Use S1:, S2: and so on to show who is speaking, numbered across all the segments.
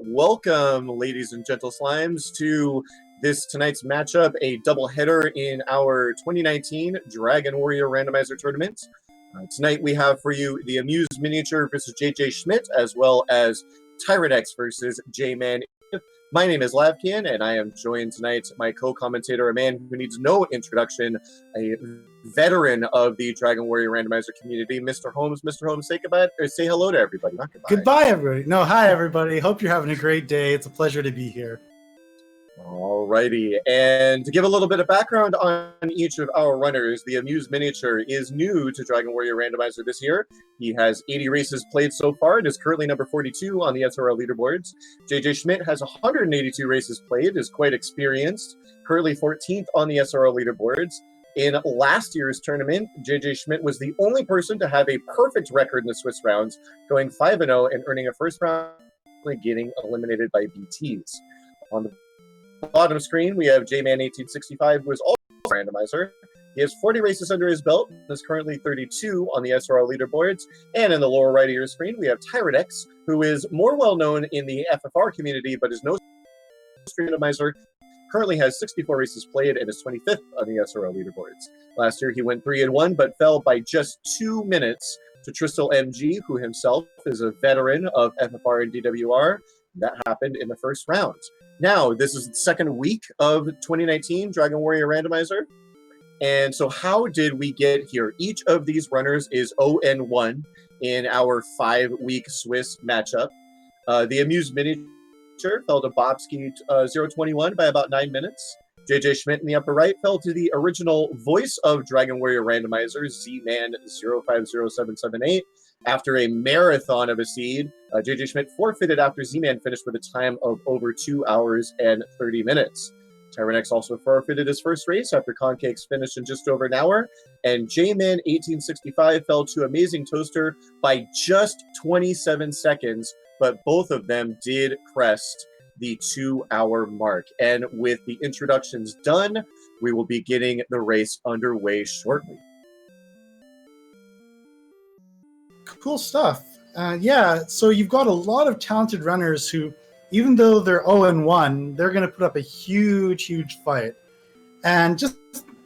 S1: Welcome, ladies and gentle slimes, to tonight's matchup, a doubleheader in our 2019 Dragon Warrior Randomizer Tournament. Tonight we have for you the TheAmusedMiniature versus Jjschmidt, as well as Tyerenex versus Jman1865. My name is Lavkian, and I am joined tonight by my co-commentator, a man who needs no introduction, a veteran of the Dragon Warrior Randomizer community, MisterHomes. MisterHomes, say goodbye, or say hello to everybody. Not goodbye.
S2: Goodbye, everybody. No, hi, everybody. Hope you're having a great day. It's a pleasure to be here.
S1: Alrighty, and to give a little bit of background on each of our runners, the TheAmusedMiniature is new to Dragon Warrior Randomizer this year. He has 80 races played so far and is currently number 42 on the SRL leaderboards. Jjschmidt has 182 races played, is quite experienced, currently 14th on the SRL leaderboards. In last year's tournament, Jjschmidt was the only person to have a perfect record in the Swiss rounds, going 5-0 and earning a first round, getting eliminated by BTs. On the bottom screen, we have Jman1865, who is also a randomizer. He has 40 races under his belt and is currently 32 on the SRL leaderboards. And in the lower right of your screen, we have Tyerenex, who is more well known in the FFR community, but is no randomizer. Currently has 64 races played and is 25th on the SRL leaderboards. Last year, he went 3-1, but fell by just 2 minutes to Tristal MG, who himself is a veteran of FFR and DWR. That happened in the first round. Now, this is the second week of 2019 Dragon Warrior Randomizer. And so how did we get here? Each of these runners is 0-1 in our 5-week Swiss matchup. The TheAmusedMiniature fell to Bobski 021 by about 9 minutes. Jjschmidt in the upper right fell to the original voice of Dragon Warrior Randomizer, Z-Man050778. After a marathon of a seed, Jjschmidt forfeited after Z-Man finished with a time of over 2 hours and 30 minutes. Tyerenex also forfeited his first race after Concakes finished in just over an hour, and Jman1865 fell to Amazing Toaster by just 27 seconds, but both of them did crest the 2-hour mark. And with the introductions done, we will be getting the race underway shortly.
S2: Cool stuff. Yeah, so you've got a lot of talented runners who, even though they're 0-1, they're going to put up a huge, huge fight. And just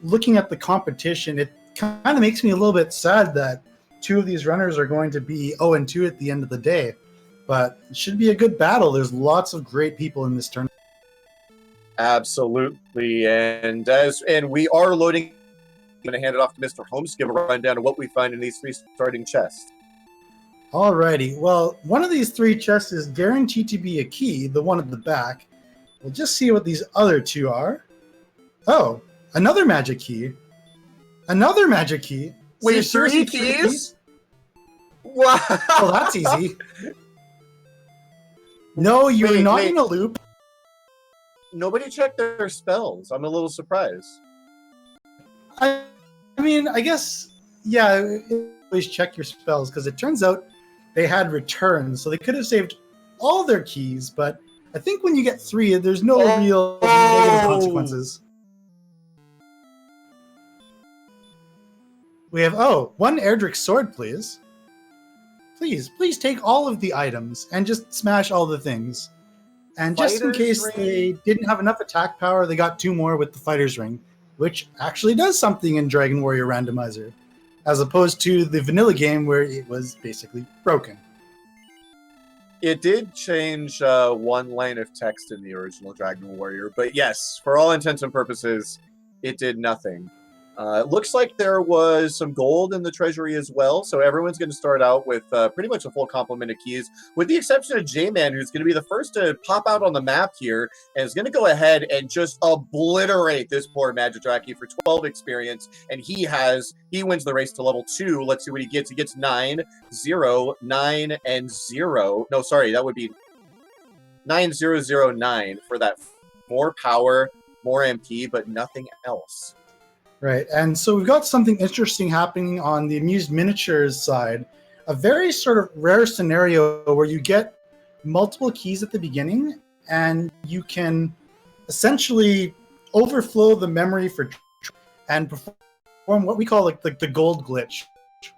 S2: looking at the competition, it kind of makes me a little bit sad that 2 of these runners are going to be 0-2 at the end of the day. But it should be a good battle. There's lots of great people in this tournament.
S1: Absolutely. And we are loading. I'm going to hand it off to Mr. Holmes to give a rundown of what we find in these 3 starting chests.
S2: Alrighty, well, one of these 3 chests is guaranteed to be a key, the one at the back. We'll just see what these other 2 are. Oh, another magic key. Another magic key.
S1: Wait, 3 keys? Wow.
S2: Well, that's easy. No, you're not in a loop.
S1: Nobody checked their spells. I'm a little surprised.
S2: I mean, I guess, yeah, always check your spells, because it turns out they had returns, so they could have saved all their keys, but I think when you get 3, there's no real negative consequences. We have, 1 Erdrick sword, please. Please take all of the items and just smash all the things. And just in case they didn't have enough attack power, they got 2 more with the Fighter's Ring, which actually does something in Dragon Warrior Randomizer, as opposed to the vanilla game where it was basically broken.
S1: It did change 1 line of text in the original Dragon Warrior, but yes, for all intents and purposes, it did nothing. It looks like there was some gold in the treasury as well, so everyone's going to start out with pretty much a full complement of keys, with the exception of J-Man, who's going to be the first to pop out on the map here, and is going to go ahead and just obliterate this poor Magidraki for 12 experience, and he wins the race to level 2. Let's see what he gets. He gets 9, 0, 9, and 0. No, sorry, that would be 9009 for that. More power, more MP, but nothing else.
S2: Right, and so we've got something interesting happening on the TheAmusedMiniature's side. A very sort of rare scenario where you get multiple keys at the beginning, and you can essentially overflow the memory and perform what we call like the gold glitch,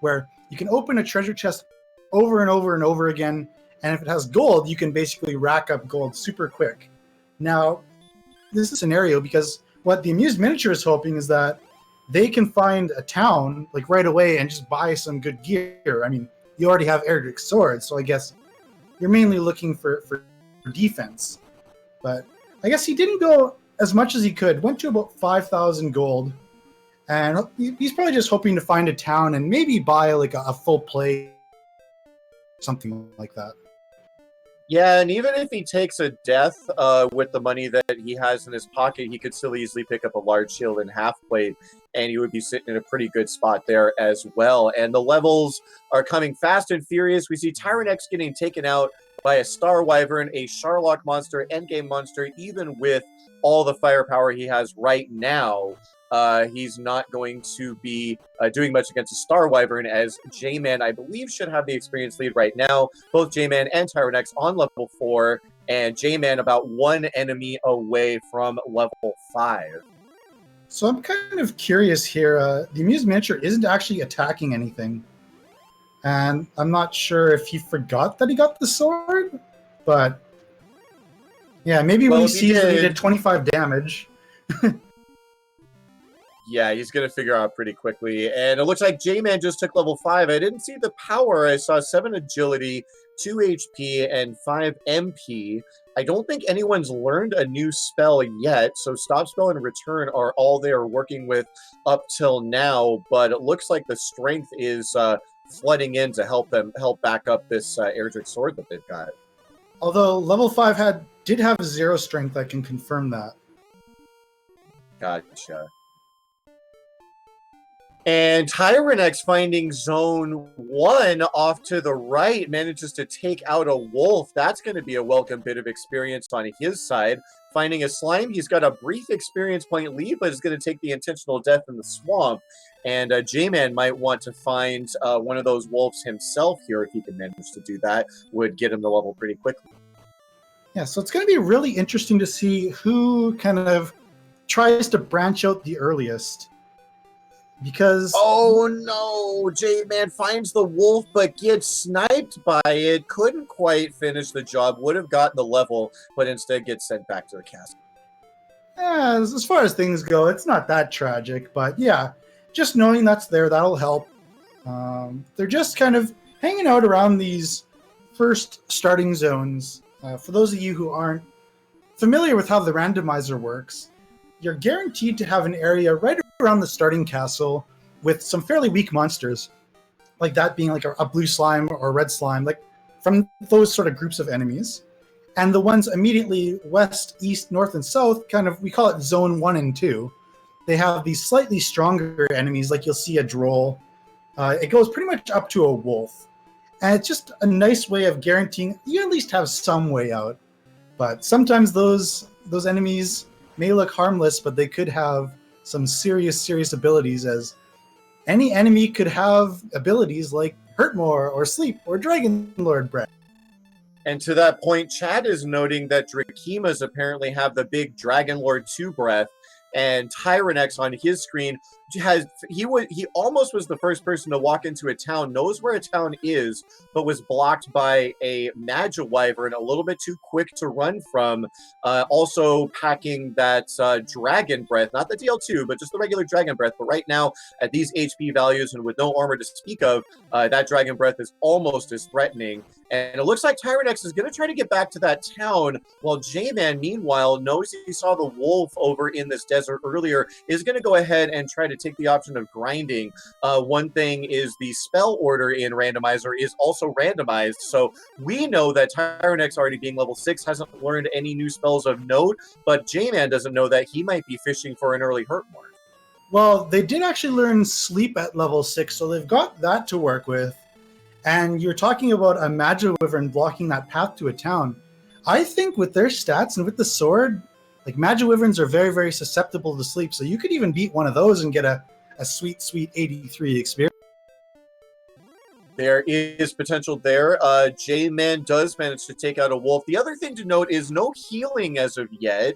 S2: where you can open a treasure chest over and over and over again And if it has gold, you can basically rack up gold super quick. Now, this is a scenario because what the Amused Miniature is hoping is that they can find a town like right away and just buy some good gear. I mean, you already have Erdrick's sword, so I guess you're mainly looking for defense. But I guess he didn't go as much as he could. Went to about 5,000 gold. And he's probably just hoping to find a town and maybe buy like a full play, something like that.
S1: Yeah, and even if he takes a death with the money that he has in his pocket, he could still easily pick up a large shield and half plate, and he would be sitting in a pretty good spot there as well. And the levels are coming fast and furious. We see Tyerenex getting taken out by a Star Wyvern, a Sharlock monster, endgame monster, even with all the firepower he has right now. He's not going to be doing much against a Star Wyvern, as J-Man, I believe, should have the experience lead right now. Both J-Man and Tyerenex on level 4, and J-Man about one enemy away from level 5.
S2: So I'm kind of curious here. The Amused Miniature isn't actually attacking anything. And I'm not sure if he forgot that he got the sword, but yeah, maybe when he sees that he did 25 damage.
S1: Yeah, he's going to figure out pretty quickly. And it looks like J-Man just took level 5. I didn't see the power. I saw 7 agility, 2 HP, and 5 MP. I don't think anyone's learned a new spell yet, so Stop Spell and Return are all they are working with up till now, but it looks like the strength is flooding in to help back up this Erdrick sword that they've got.
S2: Although level 5 did have 0 strength, I can confirm that.
S1: Gotcha. And Tyerenex, finding zone 1 off to the right, manages to take out a wolf. That's going to be a welcome bit of experience on his side. Finding a slime, he's got a brief experience point lead, but is going to take the intentional death in the swamp. And J-Man might want to find one of those wolves himself here if he can manage to do that. Would get him the level pretty quickly.
S2: Yeah, so it's going to be really interesting to see who kind of tries to branch out the earliest. Because
S1: oh no, J-Man finds the wolf but gets sniped by it. Couldn't quite finish the job. Would have gotten the level, but instead gets sent back to the castle.
S2: As far as things go, it's not that tragic. But yeah, just knowing that's there, that'll help. They're just kind of hanging out around these first starting zones. For those of you who aren't familiar with how the randomizer works, you're guaranteed to have an area right around the starting castle with some fairly weak monsters, like that being like a blue slime or a red slime, like from those sort of groups of enemies. And the ones immediately west, east, north, and south, kind of, we call it zone 1 and 2. They have these slightly stronger enemies, like you'll see a droll. It goes pretty much up to a wolf. And it's just a nice way of guaranteeing you at least have some way out. But sometimes those enemies may look harmless, but they could have some serious abilities, as any enemy could have abilities like Hurt More or Sleep or Dragon Lord Breath.
S1: And to that point, Chad is noting that Drakimas apparently have the big Dragon Lord 2 breath, and Tyerenex on his screen he almost was the first person to walk into a town, knows where a town is, but was blocked by a Magi Wyvern, a little bit too quick to run from. Also packing that Dragon Breath, not the DL2, but just the regular Dragon Breath. But right now, at these HP values and with no armor to speak of, that Dragon Breath is almost as threatening. And it looks like Tyerenex is going to try to get back to that town, while J-Man, meanwhile, knows he saw the wolf over in this desert earlier, is going to go ahead and try to take the option of grinding. One thing is the spell order in Randomizer is also randomized, so we know that Tyerenex, already being level 6, hasn't learned any new spells of note, but J-Man doesn't know that he might be fishing for an early hurt mark.
S2: Well, they did actually learn Sleep at level 6, so they've got that to work with. And you're talking about a Magi Wyvern blocking that path to a town. I think with their stats and with the sword, like Magi Wyverns are very susceptible to sleep, so you could even beat one of those and get a sweet 83 experience.
S1: There is potential there. J-Man does manage to take out a wolf. The other thing to note is no healing as of yet.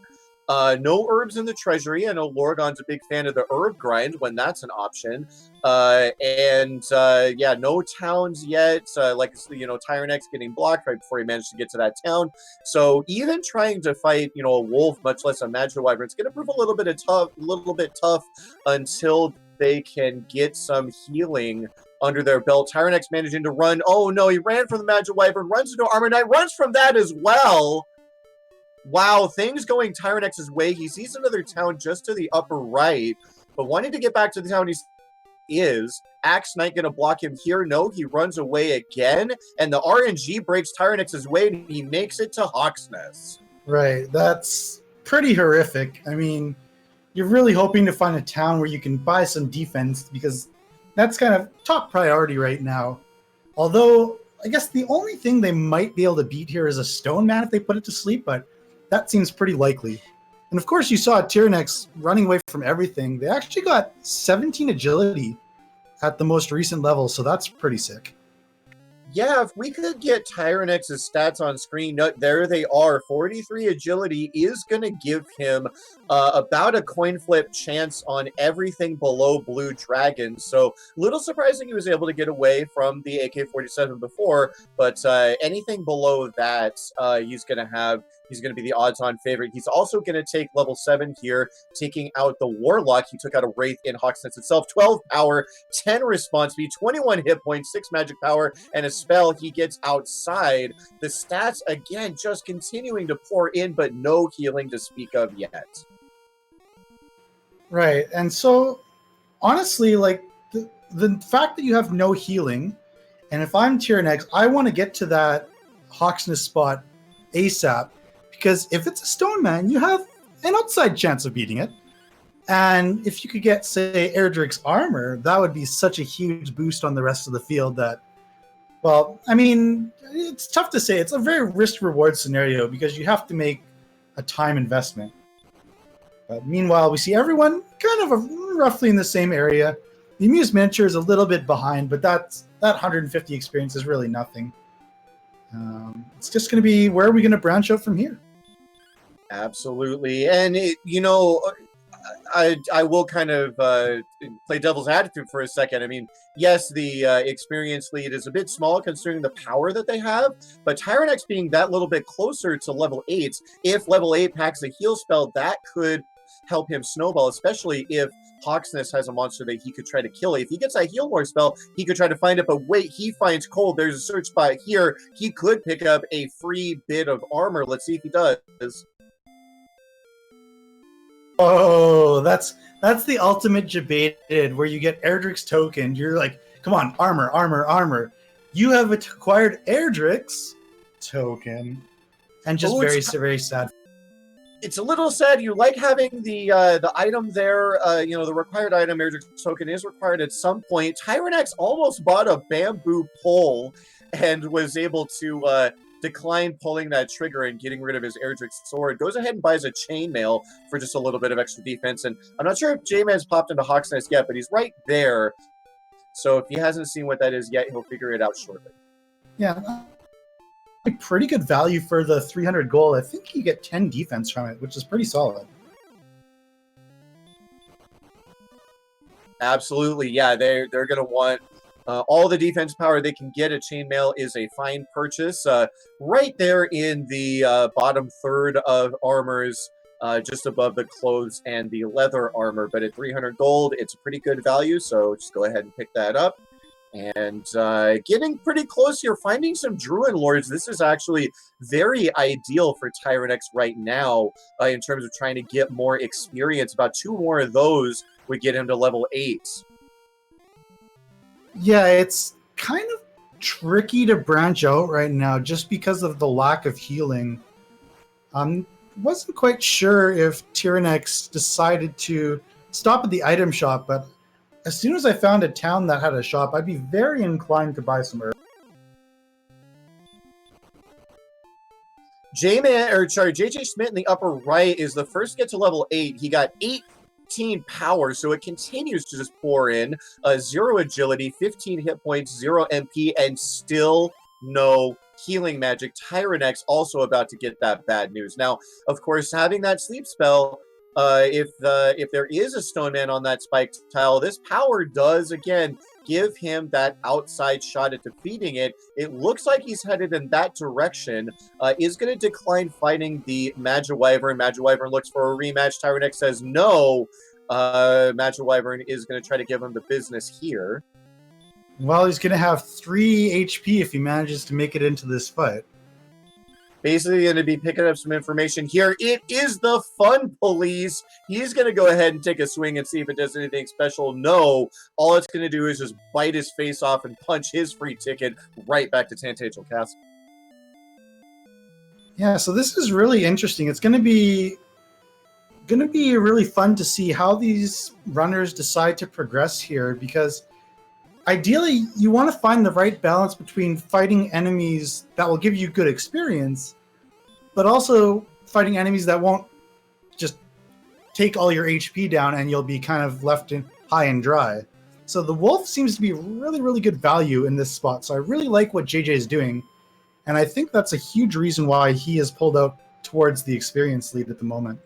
S1: No herbs in the treasury. I know Lorgon's a big fan of the herb grind when that's an option. Yeah, no towns yet. Tyerenex getting blocked right before he managed to get to that town. So even trying to fight, a wolf, much less a magic wyvern, it's going to prove a little bit tough until they can get some healing under their belt. Tyerenex managing to run. Oh no, he ran from the magic wyvern, runs into Armor Knight, runs from that as well. Wow, things going Tyrenex's way. He sees another town just to the upper right, but wanting to get back to the town is Axe Knight going to block him here? No, he runs away again, and the RNG breaks Tyrenex's way, and he makes it to Hawksnest.
S2: Right, that's pretty horrific. I mean, you're really hoping to find a town where you can buy some defense, because that's kind of top priority right now. Although, I guess the only thing they might be able to beat here is a Stone Man if they put it to sleep, but that seems pretty likely. And of course, you saw Tyerenex running away from everything. They actually got 17 agility at the most recent level, so that's pretty sick.
S1: Yeah, if we could get Tyrenex's stats on screen, there they are. 43 agility is going to give him about a coin flip chance on everything below Blue Dragon. So, a little surprising he was able to get away from the AK-47 before, but anything below that, he's going to be the odds-on favorite. He's also going to take level 7 here, taking out the Warlock. He took out a Wraith in Hawksnest itself. 12 power, 10 response speed, 21 hit points, 6 magic power, and a spell. He gets outside. The stats, again, just continuing to pour in, but no healing to speak of yet.
S2: Right, and so, honestly, like, the fact that you have no healing, and if I'm Tyerenex, I want to get to that Hawksnest spot ASAP, because if it's a Stone Man, you have an outside chance of beating it. And if you could get, say, Erdrick's armor, that would be such a huge boost on the rest of the field that, well, I mean, it's tough to say. It's a very risk-reward scenario because you have to make a time investment. But meanwhile, we see everyone kind of roughly in the same area. The MisterHomes is a little bit behind, but that 150 experience is really nothing. It's just going to be, where are we going to branch out from here?
S1: Absolutely. And, I will kind of play devil's advocate for a second. I mean, yes, the experience lead is a bit small considering the power that they have, but Tyerenex being that little bit closer to level 8, if level 8 packs a heal spell, that could help him snowball, especially if Hawksnest has a monster that he could try to kill. If he gets that heal more spell, he could try to find it, but wait, he finds cold. There's a search spot here. He could pick up a free bit of armor. Let's see if he does.
S2: Oh, that's the ultimate debated, where you get Erdrick's token. You're like, come on, armor, armor, armor. You have acquired Erdrick's token, and just very sad.
S1: It's a little sad. You like having the item there. The required item, Erdrick's token, is required at some point. Tyerenex almost bought a bamboo pole and was able to decline pulling that trigger and getting rid of his Erdrick's sword. Goes ahead and buys a chainmail for just a little bit of extra defense. And I'm not sure if J-Man's popped into Hawksnest yet, but he's right there. So if he hasn't seen what that is yet, he'll figure it out shortly.
S2: Yeah, a pretty good value for the 300 gold. I think you get 10 defense from it, which is pretty solid.
S1: Absolutely, yeah. They're going to want all the defense power they can get. A chainmail is a fine purchase. Right there in the bottom third of armors, just above the clothes and the leather armor. But at 300 gold, it's a pretty good value, so just go ahead and pick that up. And getting pretty close here, finding some Druid Lords. This is actually very ideal for Tyerenex right now in terms of trying to get more experience. About 2 more of those would get him to level 8.
S2: Yeah, it's kind of tricky to branch out right now just because of the lack of healing. Wasn't quite sure if Tyerenex decided to stop at the item shop, but as soon as I found a town that had a shop, I'd be very inclined to buy some herbs.
S1: Jjschmidt in the upper right is the first to get to level 8. He got 18 power, so it continues to just pour in. 0 agility, 15 hit points, 0 MP, and still no healing magic. Tyerenex also about to get that bad news. Now, of course, having that sleep spell, if there is a stone man on that spike tile, this power does, again, give him that outside shot at defeating it. It looks like he's headed in that direction. Is going to decline fighting the Magiwyvern. Magiwyvern looks for a rematch. Tyerenex says no. Magiwyvern is going to try to give him the business here.
S2: Well, he's going to have 3 HP if he manages to make it into this fight.
S1: Basically going to be picking up some information here. It is the fun police. He's going to go ahead and take a swing and see if it does anything special. No. All it's going to do is just bite his face off and punch his free ticket right back to Tantagel Castle.
S2: Yeah, so this is really interesting. It's going to be really fun to see how these runners decide to progress here, because ideally you want to find the right balance between fighting enemies that will give you good experience, but also fighting enemies that won't just take all your HP down and you'll be kind of left in high and dry. So the wolf seems to be really, really good value in this spot. So I really like what JJ is doing. And I think that's a huge reason why he is pulled out towards the experience lead at the moment.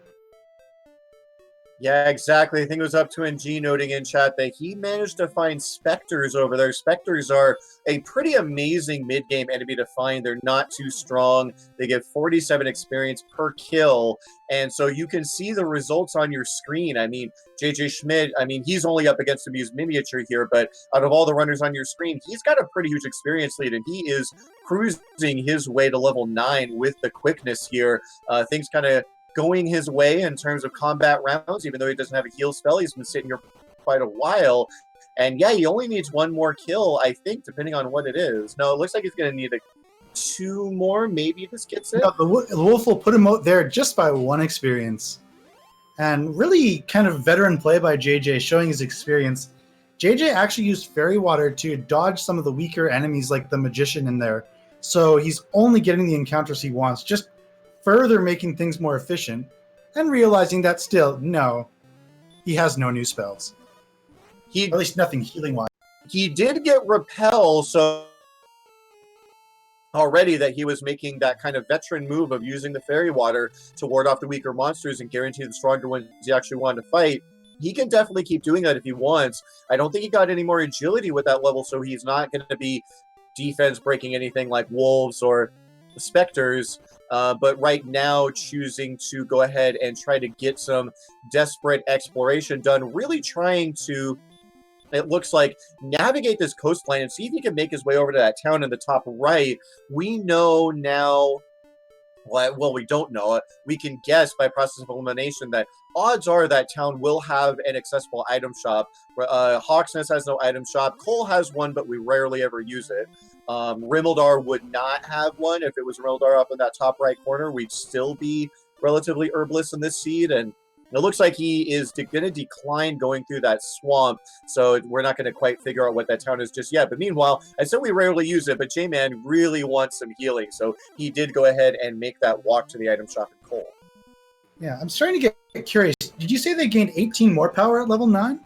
S1: Yeah, exactly. I think it was up to NG noting in chat that he managed to find Spectres over there. Spectres are a pretty amazing mid-game enemy to find. They're not too strong. They get 47 experience per kill. And so you can see the results on your screen. I mean, Jschmidt, he's only up against TheAmusedMiniature here, but out of all the runners on your screen, he's got a pretty huge experience lead, and he is cruising his way to level 9 with the quickness here. Things kind of going his way in terms of combat rounds, even though he doesn't have a heal spell. He's been sitting here quite a while. And yeah, he only needs 1 more kill, I think, depending on what it is. No, it looks like he's going to need 2 more. Maybe this gets it.
S2: No, the wolf will put him out there just by 1 experience. And really kind of veteran play by JJ, showing his experience. JJ actually used Fairy Water to dodge some of the weaker enemies like the Magician in there. So he's only getting the encounters he wants, just further making things more efficient, and realizing that still, no, he has no new spells. At least nothing healing-wise.
S1: He did get Repel, so already that he was making that kind of veteran move of using the Fairy Water to ward off the weaker monsters and guarantee the stronger ones he actually wanted to fight. He can definitely keep doing that if he wants. I don't think he got any more agility with that level, so he's not going to be defense breaking anything like wolves or specters. But right now, choosing to go ahead and try to get some desperate exploration done, really trying to, it looks like, navigate this coastline and see if he can make his way over to that town in the top right. We know now, well, we don't know it. We can guess by process of elimination that odds are that town will have an accessible item shop. Hawksnest has no item shop. Cole has one, but we rarely ever use it. Rimildar would not have one. If it was Rimildar up in that top right corner, we'd still be relatively herbless in this seed. And it looks like he is going to decline going through that swamp, so we're not going to quite figure out what that town is just yet. But meanwhile, I said we rarely use it, but J-Man really wants some healing, so he did go ahead and make that walk to the item shop in Cole.
S2: Yeah, I'm starting to get curious. Did you say they gained 18 more power at level 9?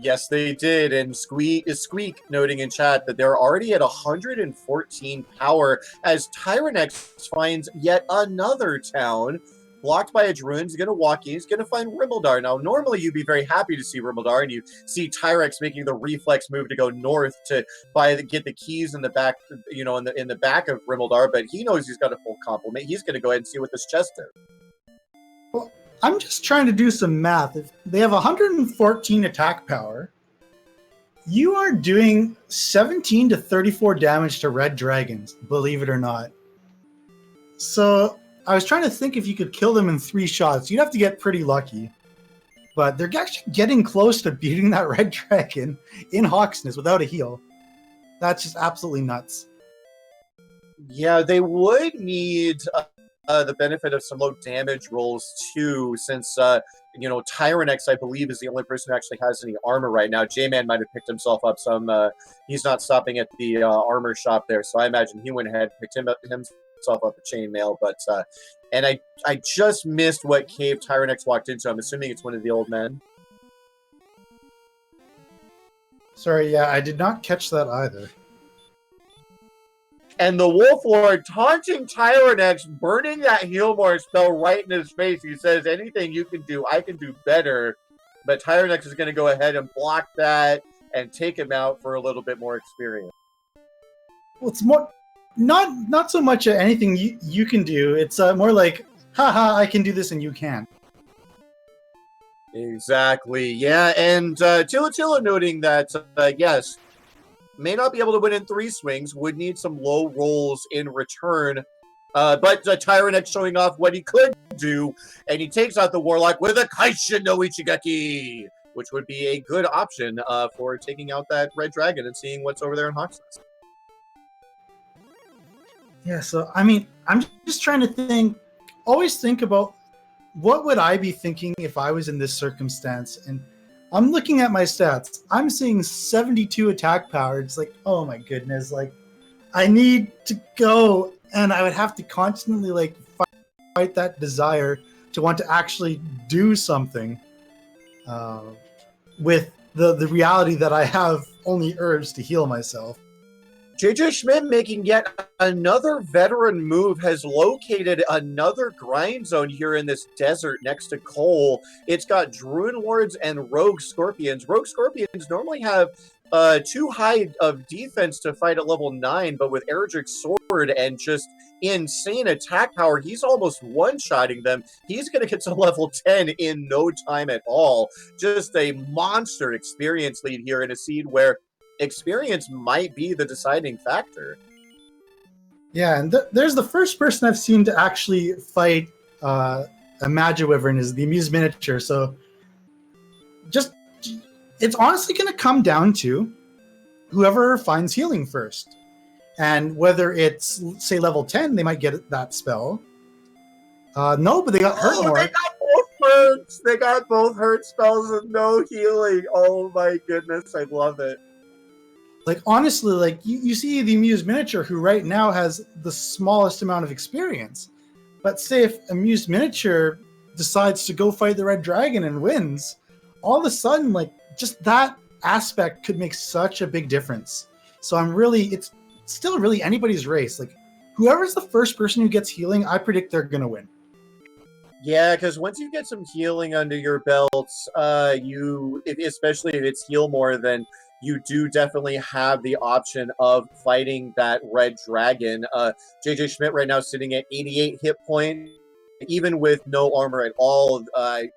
S1: Yes, they did, and Squeak noting in chat that they're already at 114 power as Tyerenex finds yet another town. Blocked by a druid, he's going to walk in, he's going to find Rimildar. Now, normally you'd be very happy to see Rimildar, and you see Tyerenex making the reflex move to go north to get the keys in the back, in the back of Rimildar, but he knows he's got a full complement. He's going to go ahead and see what this chest is.
S2: Well, I'm just trying to do some math. If they have 114 attack power, you are doing 17 to 34 damage to red dragons, believe it or not. So I was trying to think if you could kill them in 3 shots. You'd have to get pretty lucky. But they're actually getting close to beating that red dragon in Hawksness without a heal. That's just absolutely nuts.
S1: Yeah, they would need the benefit of some low damage rolls too, since Tyerenex, I believe, is the only person who actually has any armor right now. J-Man might have picked himself up some. He's not stopping at the armor shop there, so I imagine he went ahead and picked himself up a chainmail. But and I just missed what cave Tyerenex walked into. I'm assuming it's one of the old men.
S2: Sorry, yeah, I did not catch that either.
S1: And the Wolf Lord taunting Tyerenex, burning that Healmore spell right in his face. He says, anything you can do, I can do better. But Tyerenex is going to go ahead and block that and take him out for a little bit more experience.
S2: Well, it's more not so much anything you can do. It's more like, haha, I can do this and you can.
S1: Exactly. Yeah, and Tilla noting that, yes, may not be able to win in 3 swings, would need some low rolls in return. But Tyerenex showing off what he could do, and he takes out the Warlock with a Kaishin no Ichigaki, which would be a good option for taking out that Red Dragon and seeing what's over there in Hawksnest.
S2: Yeah, so, I mean, I'm just trying to always think about what would I be thinking if I was in this circumstance, and I'm looking at my stats. I'm seeing 72 attack power. It's like, oh my goodness, like, I need to go, and I would have to constantly, like, fight that desire to want to actually do something with the reality that I have only herbs to heal myself.
S1: Jjschmidt making yet another veteran move, has located another grind zone here in this desert next to Cole. It's got Druid Wards and Rogue Scorpions. Rogue Scorpions normally have too high of defense to fight at level 9, but with Eredric's Sword and just insane attack power, he's almost one-shotting them. He's going to get to level 10 in no time at all. Just a monster experience lead here in a seed where experience might be the deciding factor.
S2: Yeah, and there's the first person I've seen to actually fight a Magiwyvern is the TheAmusedMiniature. So it's honestly going to come down to whoever finds healing first. And whether it's, say, level 10, they might get that spell. No, but they got hurt more.
S1: They got both hurts. They got both hurt spells and no healing. Oh my goodness, I love it.
S2: Like, honestly, like, you see the TheAmusedMiniature, who right now has the smallest amount of experience. But say if TheAmusedMiniature decides to go fight the Red Dragon and wins, all of a sudden, like, just that aspect could make such a big difference. So it's still really anybody's race. Like, whoever's the first person who gets healing, I predict they're going to win.
S1: Yeah, because once you get some healing under your belts, especially if it's heal more, then you do definitely have the option of fighting that Red Dragon. Jjschmidt right now sitting at 88 hit points. Even with no armor at all,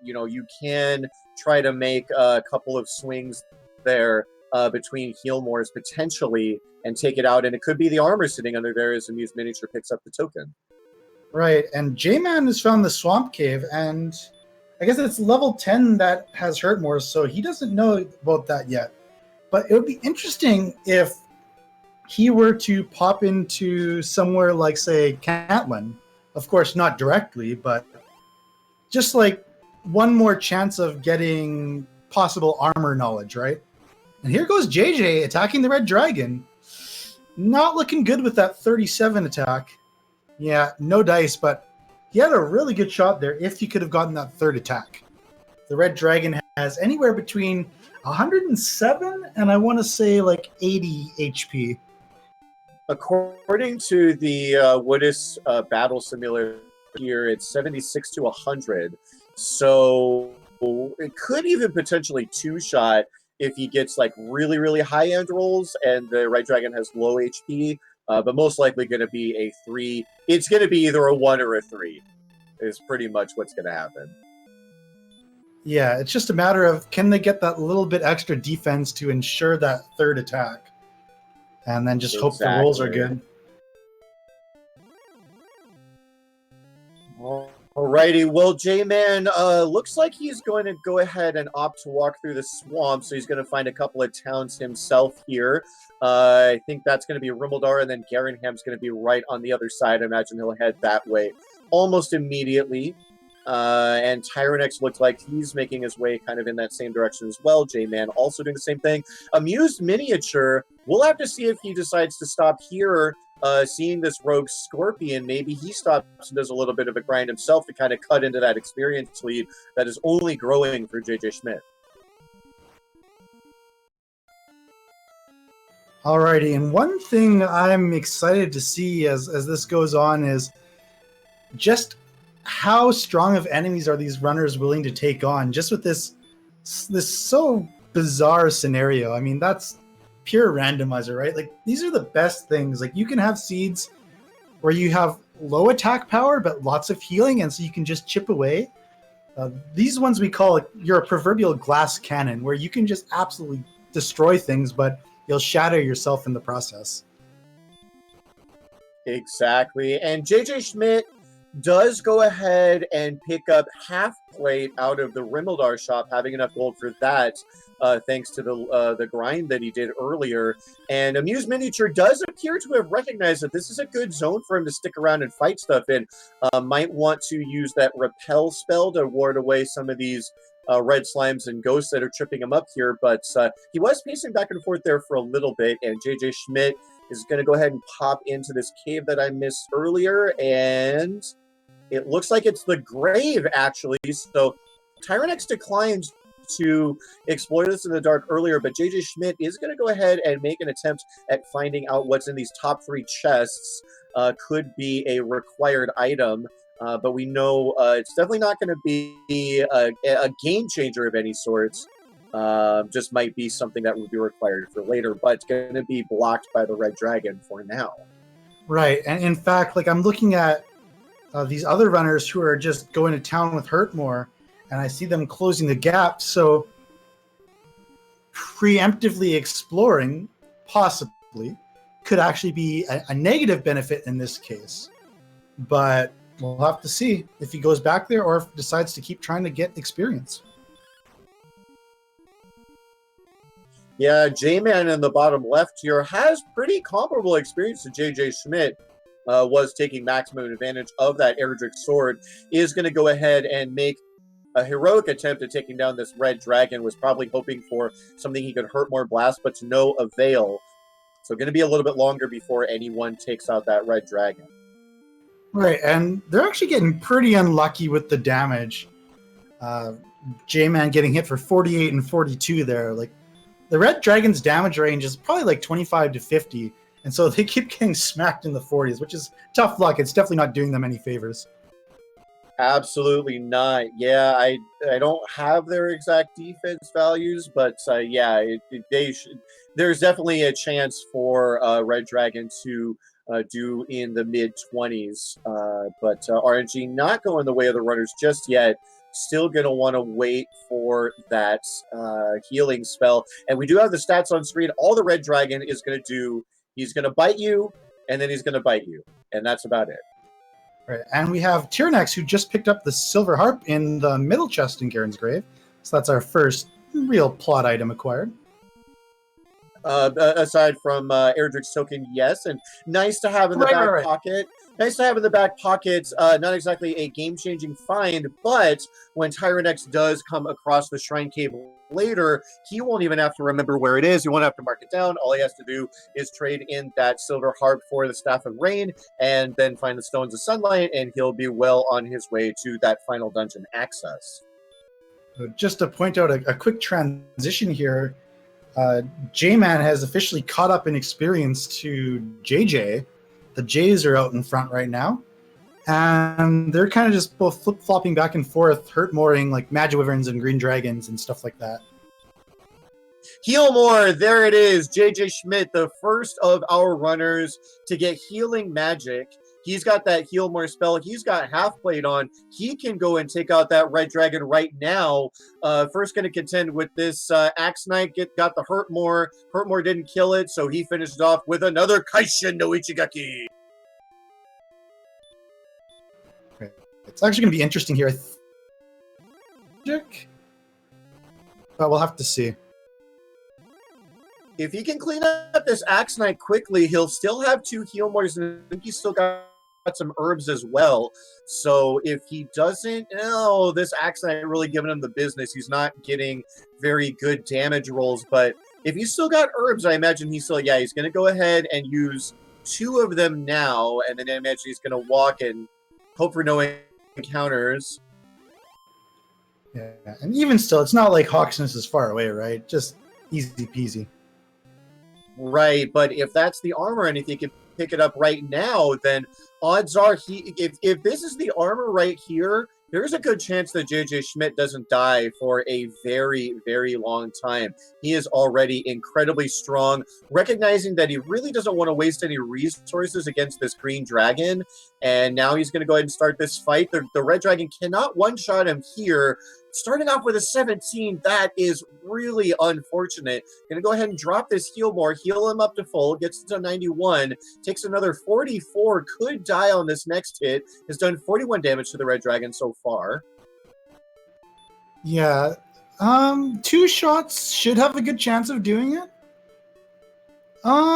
S1: you can try to make a couple of swings there between Healmores potentially and take it out. And it could be the armor sitting under there as TheAmusedMiniature picks up the token.
S2: Right, and J-Man has found the Swamp Cave, and I guess it's level 10 that has Hurtmore, so he doesn't know about that yet. But it would be interesting if he were to pop into somewhere like, say, Cantlin. Of course, not directly, but just like one more chance of getting possible armor knowledge, right? And here goes JJ attacking the Red Dragon. Not looking good with that 37 attack. Yeah, no dice, but he had a really good shot there if he could have gotten that third attack. The Red Dragon has anywhere between 107 and I want to say like 80 HP.
S1: According to the Woodis battle simulator here, it's 76 to 100. So it could even potentially two-shot if he gets like really, really high-end rolls and the Red Dragon has low HP. But most likely going to be a 3. It's going to be either a 1 or a 3 is pretty much what's going to happen.
S2: Yeah, it's just a matter of can they get that little bit extra defense to ensure that third attack? And then just hope the rolls are good.
S1: Alrighty, well, J-Man looks like he's going to go ahead and opt to walk through the swamp, so he's going to find a couple of towns himself here. I think that's going to be Rimmaldar, and then Garenham's going to be right on the other side. I imagine he'll head that way almost immediately. And Tyerenex looks like he's making his way kind of in that same direction as well. J-Man also doing the same thing. TheAmusedMiniature, we'll have to see if he decides to stop here. Seeing this Rogue Scorpion, maybe he stops and does a little bit of a grind himself to kind of cut into that experience lead that is only growing for Jjschmidt.
S2: Alrighty, and one thing I'm excited to see as this goes on is just how strong of enemies are these runners willing to take on, just with this so bizarre scenario. I mean, that's pure randomizer, right? Like, these are the best things. Like, you can have seeds where you have low attack power but lots of healing, and so you can just chip away. These ones we call your proverbial glass cannon, where you can just absolutely destroy things, but you'll shatter yourself in the process.
S1: Exactly. And JJ Schmidt does go ahead and pick up half plate out of the Rimmildar shop, having enough gold for that, thanks to the grind that he did earlier. And AmusedMiniature does appear to have recognized that this is a good zone for him to stick around and fight stuff in. Might want to use that repel spell to ward away some of these red slimes and ghosts that are tripping him up here, but he was pacing back and forth there for a little bit, and JJ Schmidt is going to go ahead and pop into this cave that I missed earlier, and it looks like it's the grave, actually. So Tyerenex declined to explore this in the dark earlier, but JJ Schmidt is going to go ahead and make an attempt at finding out what's in these top 3 chests. Could be a required item, but we know it's definitely not going to be a game changer of any sort. Just might be something that would be required for later, but it's going to be blocked by the red dragon for now.
S2: Right, and in fact, like, I'm looking at these other runners who are just going to town with Hurtmore, and I see them closing the gap. So preemptively exploring, possibly, could actually be a negative benefit in this case. But we'll have to see if he goes back there or if decides to keep trying to get experience.
S1: Yeah, J-Man in the bottom left here has pretty comparable experience to JJ Schmidt. Was taking maximum advantage of that Erdrick sword, is going to go ahead and make a heroic attempt at taking down this red dragon, was probably hoping for something he could hurt more blast, but to no avail. So going to be a little bit longer before anyone takes out that red dragon.
S2: Right, and they're actually getting pretty unlucky with the damage. J-Man getting hit for 48 and 42 there. Like, the red dragon's damage range is probably like 25 to 50. And so they keep getting smacked in the 40s, which is tough luck. It's definitely not doing them any favors.
S1: Absolutely not. Yeah, I don't have their exact defense values, but yeah, there's definitely a chance for Red Dragon to do in the mid-20s. But RNG not going the way of the runners just yet. Still going to want to wait for that healing spell. And we do have the stats on screen. All the Red Dragon is going to do, he's going to bite you, and then he's going to bite you. And that's about it.
S2: Right, and we have Tyerenex, who just picked up the silver harp in the middle chest in Garen's grave. So that's our first real plot item acquired.
S1: Aside from Erdrick's token, yes, and nice to have in the back pocket. Nice to have in the back pocket, not exactly a game-changing find, but when Tyerenex does come across the Shrine Cave later, he won't even have to remember where it is. He won't have to mark it down. All he has to do is trade in that silver harp for the Staff of Rain, and then find the Stones of Sunlight, and he'll be well on his way to that final dungeon access.
S2: Just to point out a quick transition here, J-Man has officially caught up in experience to JJ. The Jays are out in front right now, and they're kind of just both flip-flopping back and forth, hurt-mooring like Magic Wyverns and Green Dragons and stuff like that.
S1: Heal more, there it is. JJ Schmidt, the first of our runners to get healing magic. He's got that heal more spell. He's got half plate on. He can go and take out that red dragon right now. First going to contend with this Axe Knight. Got the hurt more. Hurt more didn't kill it, so he finished off with another Kaishin no Ichigaki.
S2: It's actually going to be interesting here. But we'll have to see.
S1: If he can clean up this Axe Knight quickly, he'll still have 2 heal mores, and I think he's still got some herbs as well. So if he doesn't, this Axe Knight really giving him the business. He's not getting very good damage rolls, but if he's still got herbs, I imagine he's going to go ahead and use 2 of them now, and then I imagine he's going to walk and hope for no encounters.
S2: Yeah, and even still, it's not like Hawksness is far away, right? Just easy peasy.
S1: Right, but if that's the armor and if he can pick it up right now, then odds are if this is the armor right here, there's a good chance that Jschmidt doesn't die for a very, very long time. He is already incredibly strong, recognizing that he really doesn't want to waste any resources against this green dragon, and now he's going to go ahead and start this fight. The red dragon cannot one-shot him here. Starting off with a 17, that is really unfortunate. Going to go ahead and drop this heal more, heal him up to full, gets to 91, takes another 44, could die on this next hit, has done 41 damage to the red dragon so far.
S2: Yeah, 2 shots should have a good chance of doing it.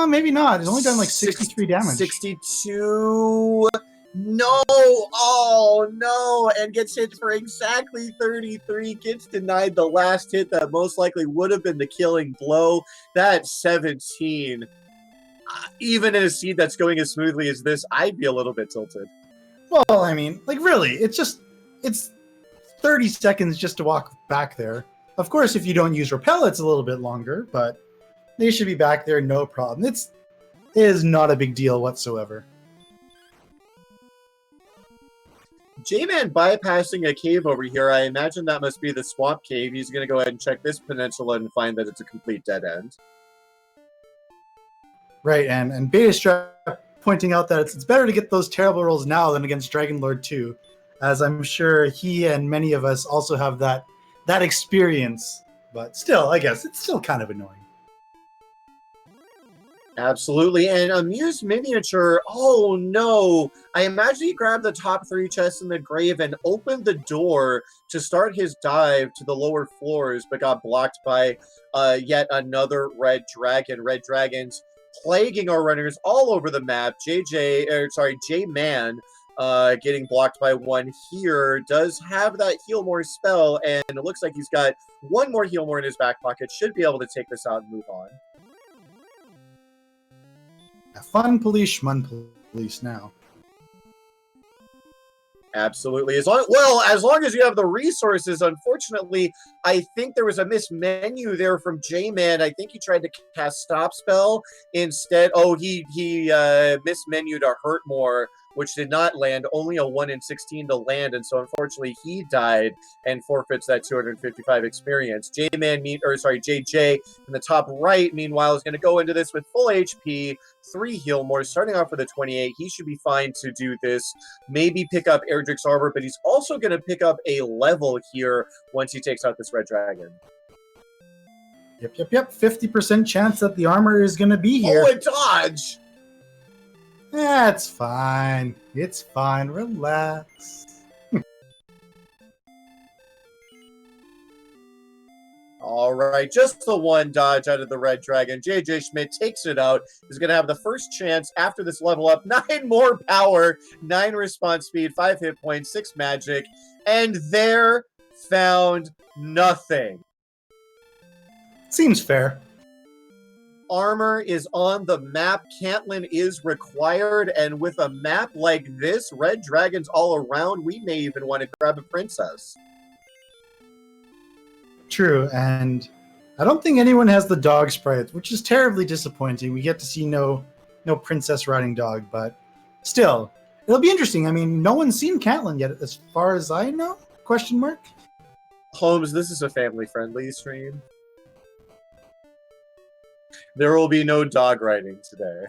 S2: Maybe not. It's only done like 63 damage.
S1: 62. No! Oh, no! And gets hit for exactly 33. Gets denied the last hit that most likely would have been the killing blow. That 17. Even in a seed that's going as smoothly as this, I'd be a little bit tilted.
S2: Well, I mean, like, really, it's 30 seconds just to walk back there. Of course, if you don't use repel, it's a little bit longer, but they should be back there, no problem. It is not a big deal whatsoever.
S1: J-Man bypassing a cave over here. I imagine that must be the swamp cave. He's going to go ahead and check this peninsula and find that it's a complete dead end.
S2: Right, and Beta Strap pointing out that it's better to get those terrible rolls now than against Dragon Lord 2, as I'm sure he and many of us also have that experience. But still, I guess, it's still kind of annoying.
S1: Absolutely. And MisterHomes, oh no. I imagine he grabbed the top 3 chests in the grave and opened the door to start his dive to the lower floors, but got blocked by yet another red dragon. Red dragons plaguing our runners all over the map. J-Man getting blocked by one here. Does have that heal more spell, and it looks like he's got one more heal more in his back pocket. Should be able to take this out and move on.
S2: Fun police, schmun police now.
S1: Absolutely. As long as you have the resources. Unfortunately, I think there was a missed menu there from J-Man. I think he tried to cast Stop Spell instead. Oh, he missed menu to Hurt More, which did not land. Only a 1 in 16 to land, and so unfortunately he died and forfeits that 255 experience. JJ in the top right, meanwhile, is going to go into this with full HP, 3 heal more, starting off with a 28. He should be fine to do this. Maybe pick up Erdrick's Arbor, but he's also going to pick up a level here once he takes out this red dragon.
S2: Yep. 50% chance that the armor is going to be here.
S1: Oh, a dodge!
S2: That's fine. It's fine. Relax.
S1: All right, just the one dodge out of the red dragon. Jschmidt takes it out. He's going to have the first chance after this level up. 9 more power, 9 response speed, 5 hit points, 6 magic, and there found nothing.
S2: Seems fair.
S1: Armor is on the map. Cantlin is required, and with a map like this, red dragons all around, we may even want to grab a princess.
S2: True, and I don't think anyone has the dog sprite, which is terribly disappointing. We get to see no princess riding dog, but still, it'll be interesting. I mean, no one's seen Cantlin yet, as far as I know? Question mark?
S1: Holmes, this is a family-friendly stream. There will be no dog riding today.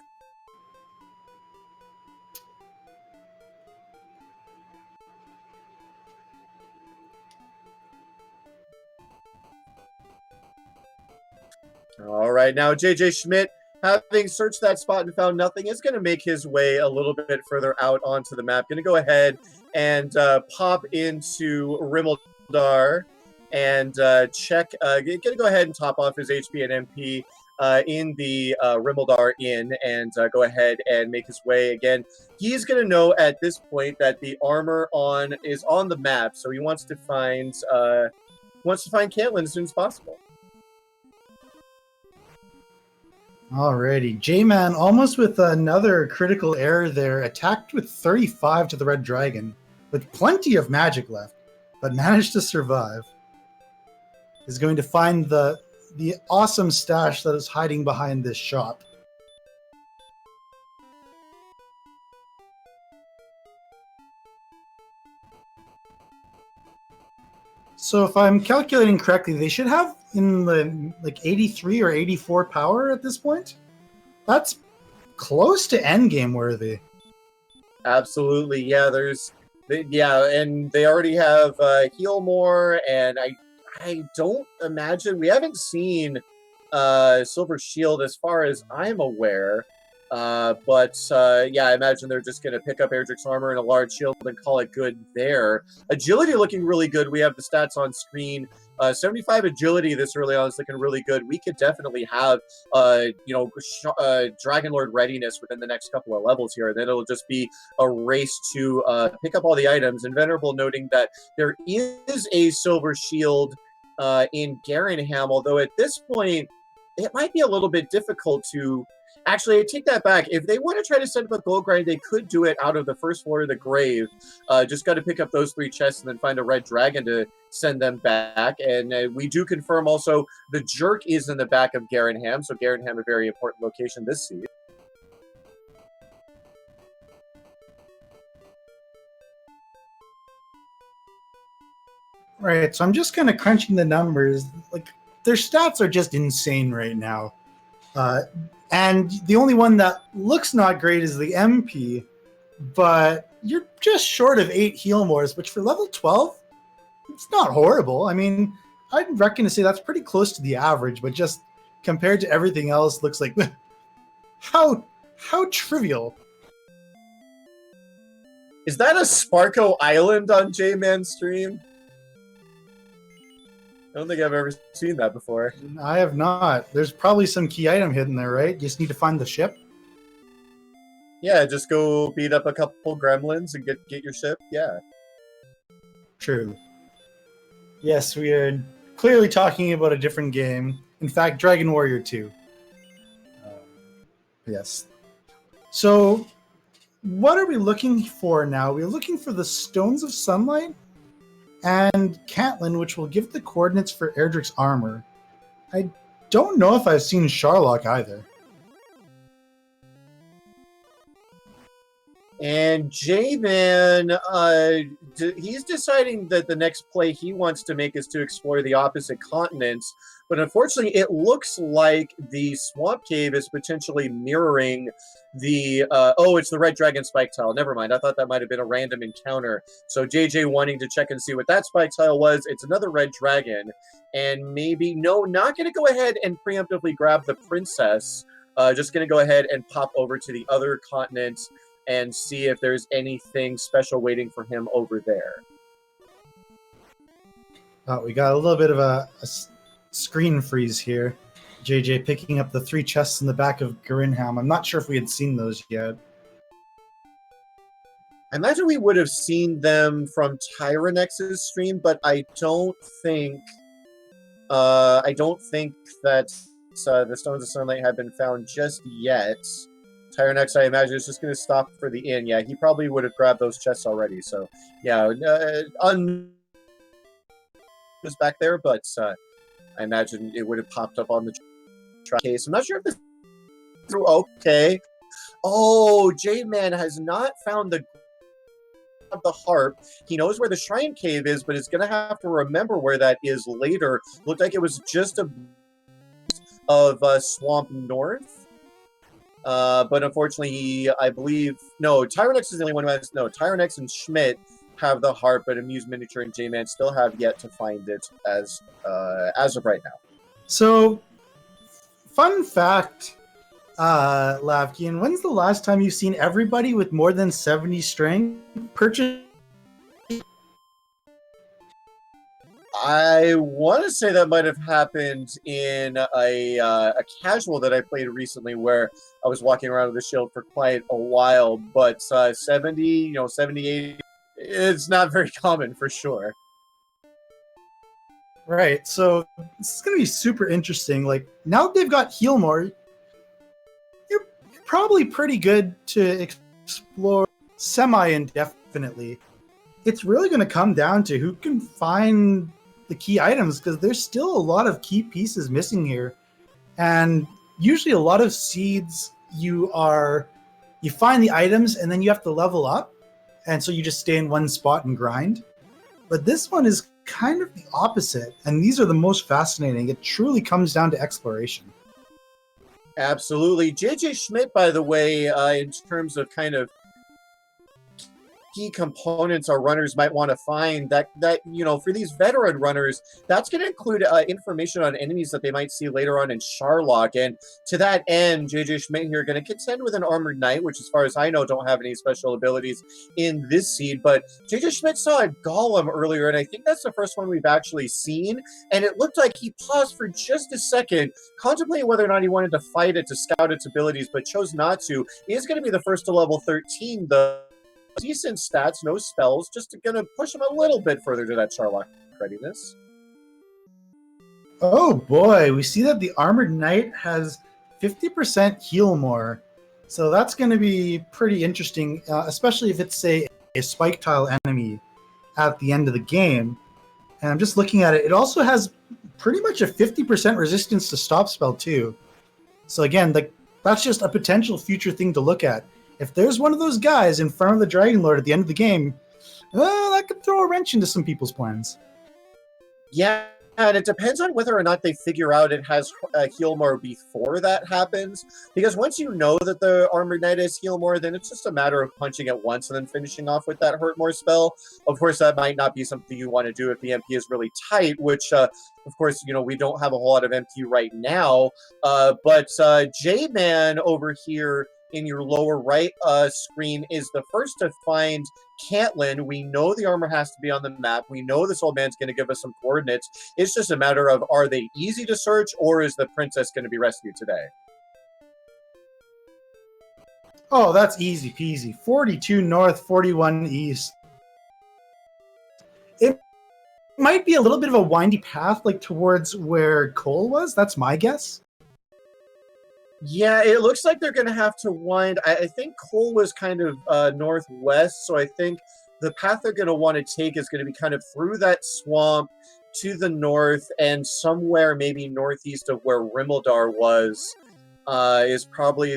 S1: All right, now Jschmidt, having searched that spot and found nothing, is going to make his way a little bit further out onto the map. Going to go ahead and pop into Rimmeldar and check. Going to go ahead and top off his HP and MP in the Rimmeldar Inn and go ahead and make his way again. He's going to know at this point that the armor is on the map, so he wants to find Cantlin as soon as possible.
S2: Alrighty, J-Man almost with another critical error there, attacked with 35 to the red dragon, with plenty of magic left, but managed to survive. Is going to find the the awesome stash that is hiding behind this shop. So if I'm calculating correctly, they should have in the like 83 or 84 power at this point. That's close to endgame worthy.
S1: Absolutely, yeah. And they already have heal more, and I don't imagine we haven't seen Silver Shield as far as I'm aware. Yeah, I imagine they're just going to pick up Erdrick's armor and a large shield and call it good there. Agility looking really good. We have the stats on screen. 75 agility this early on is looking really good. We could definitely have, Dragon Lord readiness within the next couple of levels here. Then it'll just be a race to pick up all the items. And Venerable noting that there is a Silver Shield in Garenham, although at this point, it might be a little bit difficult to... Actually, I take that back. If they want to try to set up a gold grind, they could do it out of the first floor of the grave. Just got to pick up those 3 chests and then find a red dragon to send them back. And we do confirm also the Jerk is in the back of Garenham. So Garenham, a very important location this season.
S2: Right, so I'm just kind of crunching the numbers. Like, their stats are just insane right now. And the only one that looks not great is the MP, but you're just short of 8 heal mores, which for level 12, it's not horrible. I mean, I'd reckon to say that's pretty close to the average, but just compared to everything else, looks like how trivial.
S1: Is that a Sparko Island on J-Man's stream? I don't think I've ever seen that before.
S2: I have not. There's probably some key item hidden there, right? You just need to find the ship.
S1: Yeah, just go beat up a couple gremlins and get your ship. Yeah.
S2: True. Yes, we are clearly talking about a different game. In fact, Dragon Warrior 2. Yes. So, what are we looking for now? We're looking for the Stones of Sunlight and Catelyn, which will give the coordinates for Erdrick's armor. I don't know if I've seen Sharlock either.
S1: And J-Man, he's deciding that the next play he wants to make is to explore the opposite continents. But unfortunately, it looks like the Swamp Cave is potentially mirroring the... it's the Red Dragon Spike Tile. Never mind. I thought that might have been a random encounter. So JJ wanting to check and see what that Spike Tile was. It's another Red Dragon. And maybe... No, not going to go ahead and preemptively grab the Princess. Just going to go ahead and pop over to the other continent and see if there's anything special waiting for him over there.
S2: Oh, we got a little bit of a screen freeze here. JJ picking up the 3 chests in the back of Garenham. I'm not sure if we had seen those yet.
S1: I imagine we would have seen them from Tyrenex's stream, but I don't think that the Stones of Sunlight have been found just yet. Tyerenex, I imagine, is just going to stop for the inn. Yeah, he probably would have grabbed those chests already. So, yeah, was back there, but I imagine it would have popped up on the case. I'm not sure if this... Okay. Oh, J-Man has not found the harp. He knows where the Shrine Cave is, but is going to have to remember where that is later. Looked like it was just of Swamp North. But unfortunately, I believe... No, Tyerenex is the only one who has... No, Tyerenex and Schmidt have the harp, but AmusedMiniature and J-Man still have yet to find it as of right now.
S2: So, fun fact, Lavkian, when's the last time you've seen everybody with more than 70 strength purchase?
S1: I want to say that might have happened in a casual that I played recently where I was walking around with the shield for quite a while, but 70, 78, it's not very common for sure.
S2: Right, so this is going to be super interesting. Like, now that they've got heal more, you're probably pretty good to explore semi-indefinitely. It's really going to come down to who can find the key items, because there's still a lot of key pieces missing here. And usually a lot of seeds, you find the items and then you have to level up. And so you just stay in one spot and grind. But this one is kind of the opposite. And these are the most fascinating. It truly comes down to exploration.
S1: Absolutely. Jjschmidt, by the way, in terms of kind of key components our runners might want to find, that for these veteran runners, that's going to include information on enemies that they might see later on in Sharlock. And to that end, Jjschmidt here going to contend with an armored knight, which as far as I know don't have any special abilities in this seed. But Jjschmidt saw a golem earlier, and I think that's the first one we've actually seen, and it looked like he paused for just a second, contemplating whether or not he wanted to fight it to scout its abilities, but chose not to. He is going to be the first to level 13, though. Decent stats, no spells, just going to push him a little bit further to that Sharlock readiness.
S2: Oh boy, we see that the Armored Knight has 50% heal more. So that's going to be pretty interesting, especially if it's, say, a spike tile enemy at the end of the game. And I'm just looking at it. It also has pretty much a 50% resistance to stop spell too. So again, that's just a potential future thing to look at. If there's one of those guys in front of the Dragon Lord at the end of the game, that could throw a wrench into some people's plans.
S1: Yeah, and it depends on whether or not they figure out it has heal more before that happens. Because once you know that the Armored Knight has heal more, then it's just a matter of punching it once and then finishing off with that hurt more spell. Of course, that might not be something you want to do if the MP is really tight, which, of course, we don't have a whole lot of MP right now. But J-Man over here in your lower right screen is the first to find Caitlin. We know the armor has to be on the map. We know this old man's going to give us some coordinates. It's just a matter of, are they easy to search, or is the princess going to be rescued today?
S2: Oh, that's easy peasy. 42 north, 41 east. It might be a little bit of a windy path, like towards where Cole was. That's my guess.
S1: Yeah, it looks like they're going to have to wind. I think Cole was kind of northwest, so I think the path they're going to want to take is going to be kind of through that swamp to the north, and somewhere maybe northeast of where Rimmildar was is probably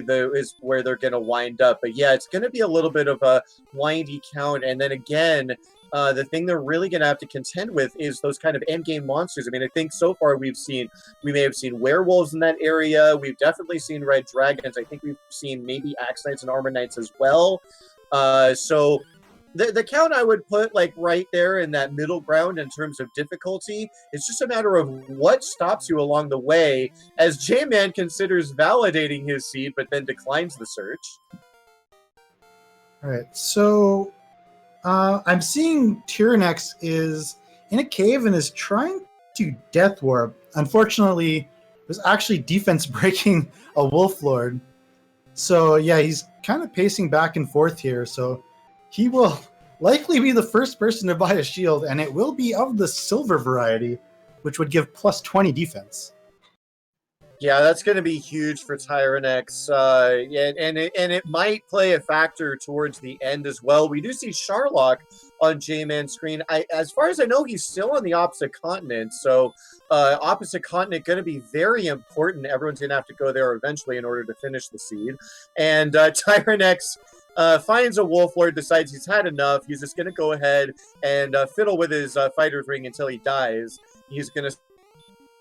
S1: where they're going to wind up. But yeah, it's going to be a little bit of a windy count, and then again, the thing they're really going to have to contend with is those kind of endgame monsters. I mean, I think so far we may have seen werewolves in that area. We've definitely seen red dragons. I think we've seen maybe axe knights and armor knights as well. So the count I would put right there in that middle ground in terms of difficulty. It's just a matter of what stops you along the way, as J-Man considers validating his seed, but then declines the search.
S2: All right, so I'm seeing Tyerenex is in a cave and is trying to death warp. Unfortunately, it was actually defense breaking a Wolf Lord. So yeah, he's kind of pacing back and forth here. So he will likely be the first person to buy a shield, and it will be of the silver variety, which would give plus 20 defense.
S1: Yeah, that's going to be huge for Tyerenex, and it might play a factor towards the end as well. We do see Sharlock on J-Man's screen. As far as I know, he's still on the opposite continent, so opposite continent going to be very important. Everyone's going to have to go there eventually in order to finish the seed. And Tyerenex finds a Wolf Lord, decides he's had enough. He's just going to go ahead and fiddle with his fighter's ring until he dies. He's going to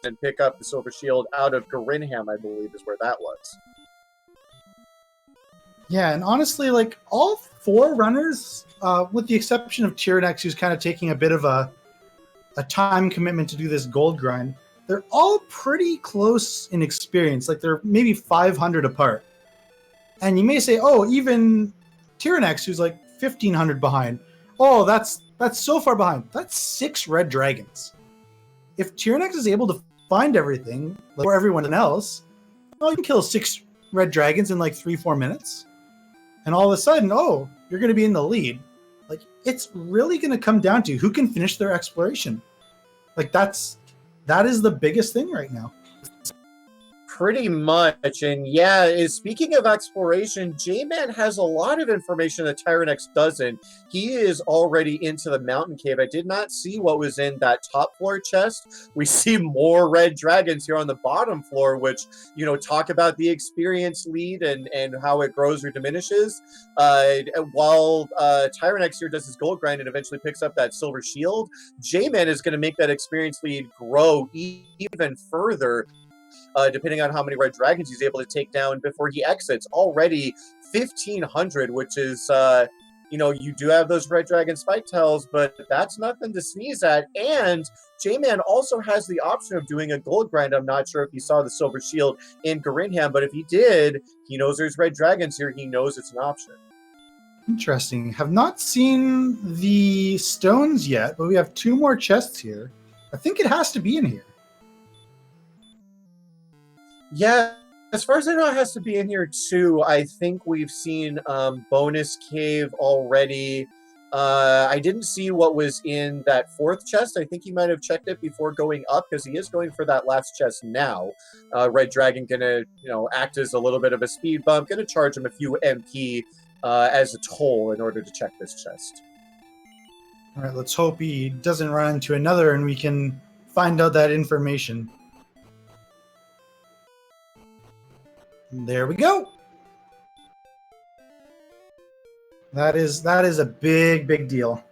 S1: and pick up the silver shield out of Garinham, I believe is where that was.
S2: Yeah, and honestly, all four runners, with the exception of Tyerenex, who's kind of taking a bit of a time commitment to do this gold grind, they're all pretty close in experience. They're maybe 500 apart. And you may say, oh, even Tyerenex, who's 1,500 behind. Oh, that's so far behind. That's 6 red dragons. If Tyerenex is able to find everything for everyone else, you can kill 6 red dragons in 3-4 minutes. And all of a sudden, you're going to be in the lead. It's really going to come down to who can finish their exploration. That is the biggest thing right now.
S1: Pretty much, and yeah, speaking of exploration, J-Man has a lot of information that Tyerenex doesn't. He is already into the mountain cave. I did not see what was in that top floor chest. We see more red dragons here on the bottom floor, which, you know, talk about the experience lead and how it grows or diminishes. While Tyerenex here does his gold grind and eventually picks up that silver shield, J-Man is going to make that experience lead grow even further, depending on how many red dragons he's able to take down before he exits. Already 1,500, which is, you know, you do have those red dragon spike tails, but that's nothing to sneeze at. And J-Man also has the option of doing a gold grind. I'm not sure if he saw the silver shield in Garinham, but if he did, he knows there's red dragons here. He knows it's an option.
S2: Interesting. Have not seen the stones yet, but we have 2 more chests here. I think it has to be in here.
S1: Yeah, as far as I know, it has to be in here too. I think we've seen bonus cave already. I didn't see what was in that 4th chest. I think he might have checked it before going up, because he is going for that last chest now. Red Dragon gonna, you know, act as a little bit of a speed bump, gonna charge him a few MP as a toll in order to check this chest.
S2: All right, let's hope he doesn't run into another and we can find out that information. There we go. That is a big deal.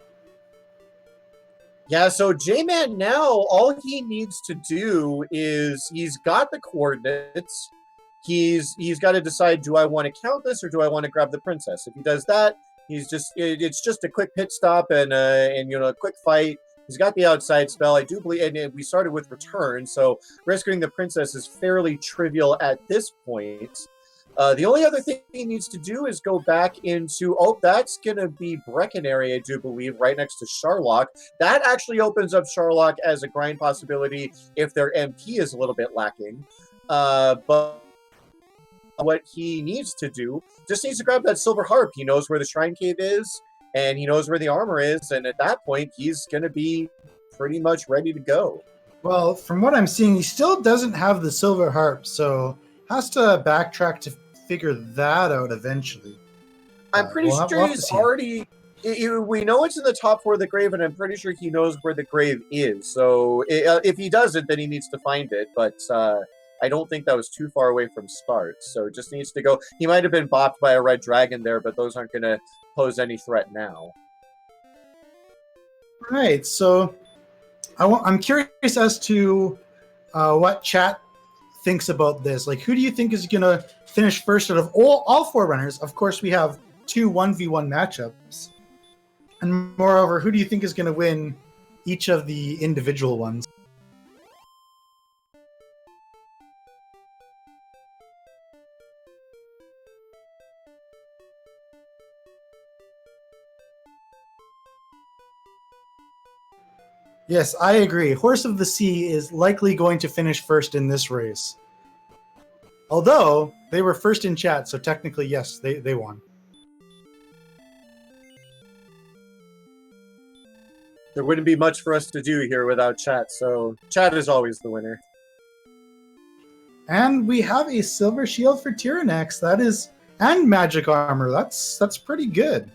S1: Yeah, so J-Man now, all he needs to do is, he's got the coordinates. He's got to decide, do I want to count this or do I want to grab the princess? If he does that, it's just a quick pit stop and you know, a quick fight. He's got the outside spell. I do believe, and we started with return, so rescuing the princess is fairly trivial at this point. The only other thing he needs to do is go back into, oh, that's going to be Breckenary, I do believe, right next to Sharlock. That actually opens up Sharlock as a grind possibility if their MP is a little bit lacking. But what he needs to do, just needs to grab that silver harp. He knows where the shrine cave is, and he knows where the armor is, and at that point, he's going to be pretty much ready to go.
S2: Well, from what I'm seeing, he still doesn't have the silver harp, so has to backtrack to figure that out eventually.
S1: I'm pretty sure he's already... We know it's in the top 4 of the grave, and I'm pretty sure he knows where the grave is. So if he doesn't, then he needs to find it. But I don't think that was too far away from start. So just needs to go. He might have been bopped by a red dragon there, but those aren't going to pose any threat now.
S2: Right. So I'm curious as to what chat thinks about this. Like, who do you think is going to finish first out of all 4 runners? Of course, we have 2 1v1 matchups. And moreover, who do you think is going to win each of the individual ones? Yes, I agree. Horse of the Sea is likely going to finish first in this race. Although, they were first in chat, so technically, yes, they won.
S1: There wouldn't be much for us to do here without chat, so chat is always the winner.
S2: And we have a silver shield for Tyerenex. That is, and magic armor. That's pretty good.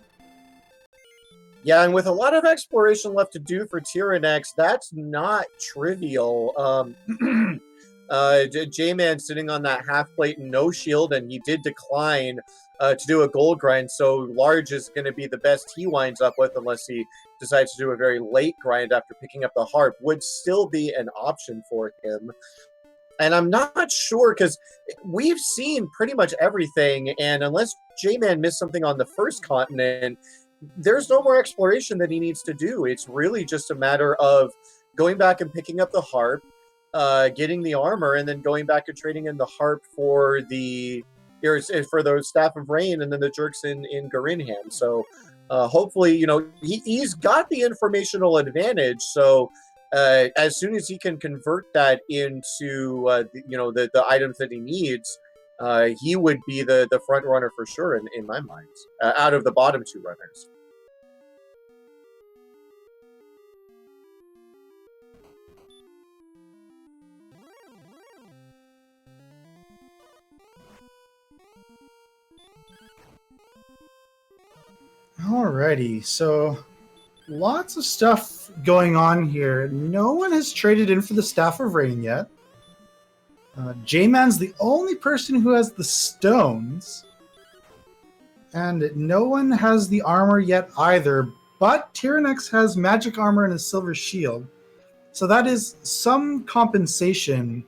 S1: Yeah, and with a lot of exploration left to do for Tyerenex, that's not trivial. J-Man sitting on that half plate and no shield, and he did decline to do a gold grind, so large is going to be the best he winds up with, unless he decides to do a very late grind after picking up the harp, would still be an option for him. And I'm not sure, because we've seen pretty much everything, and unless J-Man missed something on the first continent, there's no more exploration that he needs to do. It's really just a matter of going back and picking up the harp, getting the armor, and then going back and trading in the harp for the Staff of Rain and then the jerks in Garinham. So hopefully, you know, he's got the informational advantage. So as soon as he can convert that into the items that he needs, he would be the front runner for sure in my mind, out of the bottom 2 runners.
S2: Alrighty, so lots of stuff going on here. No one has traded in for the Staff of Rain yet. J-Man's the only person who has the stones. And no one has the armor yet either, but Tyerenex has magic armor and a silver shield. So that is some compensation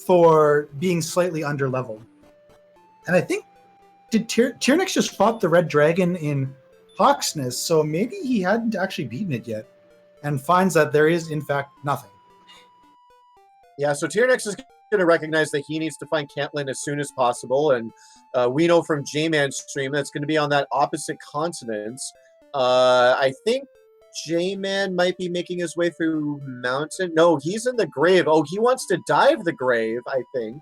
S2: for being slightly underleveled. And I think, did Tyerenex just fought the Red Dragon in Hawksness, so maybe he hadn't actually beaten it yet, and finds that there is, in fact, nothing.
S1: Yeah, so Tyerenex is going to recognize that he needs to find Caitlin as soon as possible, and we know from J-Man's stream that's going to be on that opposite continent. I think J-Man might be making his way through Mountain. No, he's in the grave. Oh, he wants to dive the grave, I think.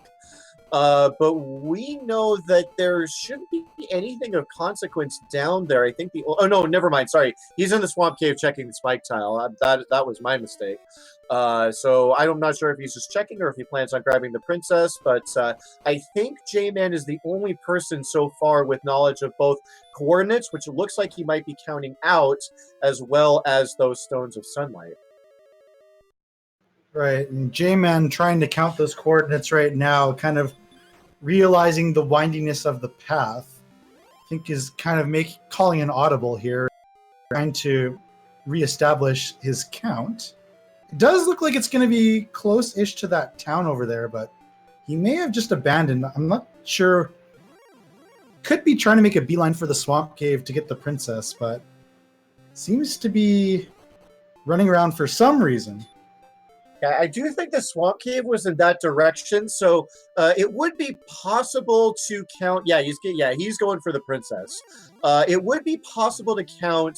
S1: But we know that there shouldn't be anything of consequence down there. I think oh no, never mind. Sorry, he's in the swamp cave checking the spike tile. That was my mistake. So I'm not sure if he's just checking or if he plans on grabbing the princess. But I think J-Man is the only person so far with knowledge of both coordinates, which it looks like he might be counting out, as well as those stones of sunlight.
S2: Right, and J-Man trying to count those coordinates right now, kind of realizing the windiness of the path, I think is kind of calling an audible here, trying to reestablish his count. It does look like it's going to be close-ish to that town over there, but he may have just abandoned. I'm not sure. Could be trying to make a beeline for the swamp cave to get the princess, but seems to be running around for some reason.
S1: Yeah, I do think the swamp cave was in that direction, so it would be possible to count. Yeah, he's going for the princess. It would be possible to count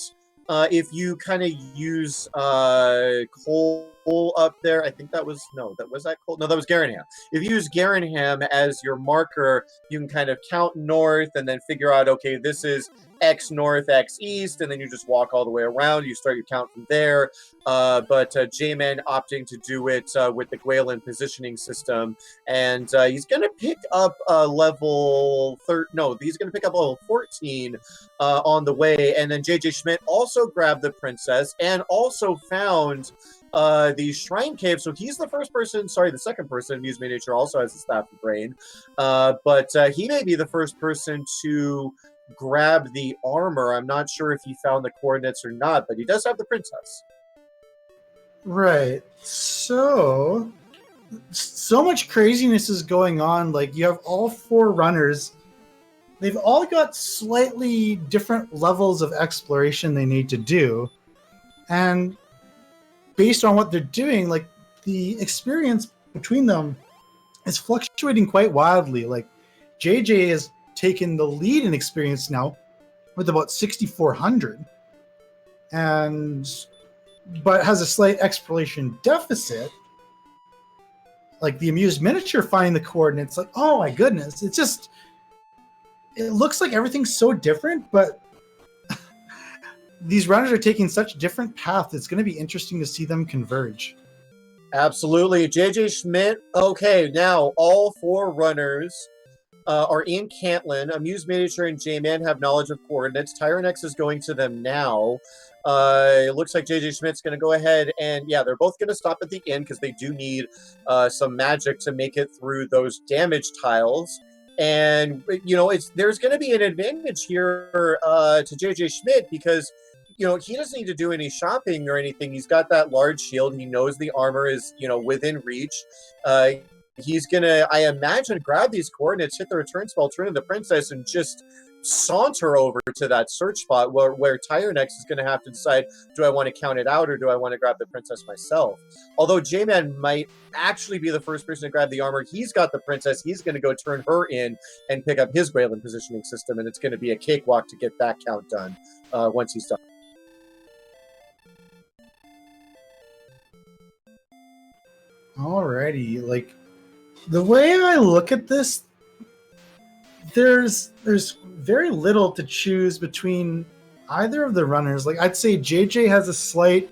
S1: if you kind of use coal up there. I think that was that coal. No, that was Garanham. If you use Garanham as your marker, you can kind of count north and then figure out, okay, this is X north, X east, and then you just walk all the way around. You start your count from there. But J-Man opting to do it with the Gwaelin positioning system, and he's going to pick up level 14 on the way, and then Jjschmidt also grabbed the princess and also found the shrine cave. So he's the second person. MisterHomes also has the Staff of Rain, but he may be the first person to grab the armor. I'm not sure if he found the coordinates or not, but he does have the princess.
S2: Right. So much craziness is going on. Like, you have all four runners. They've all got slightly different levels of exploration they need to do. And based on what they're doing, like, the experience between them is fluctuating quite wildly. Like, JJ has taken the lead in experience now with about 6,400, but has a slight exploration deficit. Like, the Amused Miniature finding the coordinates, like, oh my goodness, it looks like everything's so different, but these runners are taking such different paths. It's going to be interesting to see them converge.
S1: Absolutely. Jjschmidt. Okay, now all four runners are in Caitlin. Amused Miniature and J-Man have knowledge of coordinates. Tyerenex is going to them now. It looks like Jjschmidt's going to go ahead and, yeah, they're both going to stop at the inn because they do need some magic to make it through those damage tiles. And, there's going to be an advantage here to Jjschmidt because, he doesn't need to do any shopping or anything. He's got that large shield. He knows the armor is, within reach. He's going to, I imagine, grab these coordinates, hit the return spell, turn to the princess, and just saunter over to that search spot where Tyerenex is going to have to decide, do I want to count it out or do I want to grab the princess myself? Although J-Man might actually be the first person to grab the armor. He's got the princess. He's going to go turn her in and pick up his Gwaelin positioning system, and it's going to be a cakewalk to get that count done once he's done.
S2: Alrighty, like, the way I look at this, there's very little to choose between either of the runners. Like, I'd say JJ has a slight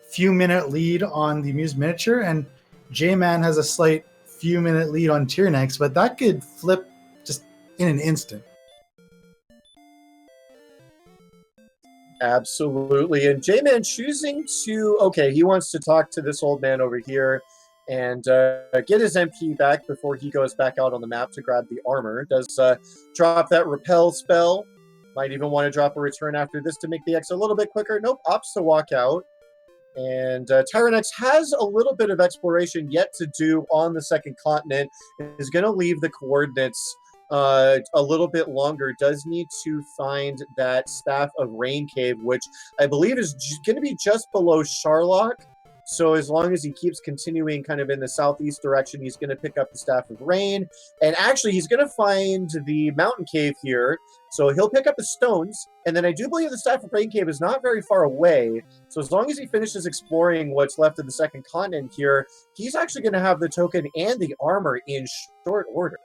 S2: few-minute lead on the Amused Miniature, and J-Man has a slight few-minute lead on Tyerenex, but that could flip just in an instant.
S1: Absolutely. And J-Man choosing to, okay, he wants to talk to this old man over here and get his MP back before he goes back out on the map to grab the armor. Does drop that repel spell. Might even want to drop a return after this to make the X a little bit quicker. Nope, opts to walk out. And Tyerenex has a little bit of exploration yet to do on the second continent. Is going to leave the coordinates a little bit longer. Does need to find that Staff of Rain Cave, which I believe is going to be just below Charlock. So as long as he keeps continuing kind of in the southeast direction, he's going to pick up the Staff of Rain. And actually, he's going to find the mountain cave here. So he'll pick up the stones. And then I do believe the Staff of Rain Cave is not very far away. So as long as he finishes exploring what's left of the second continent here, he's actually going to have the token and the armor in short order.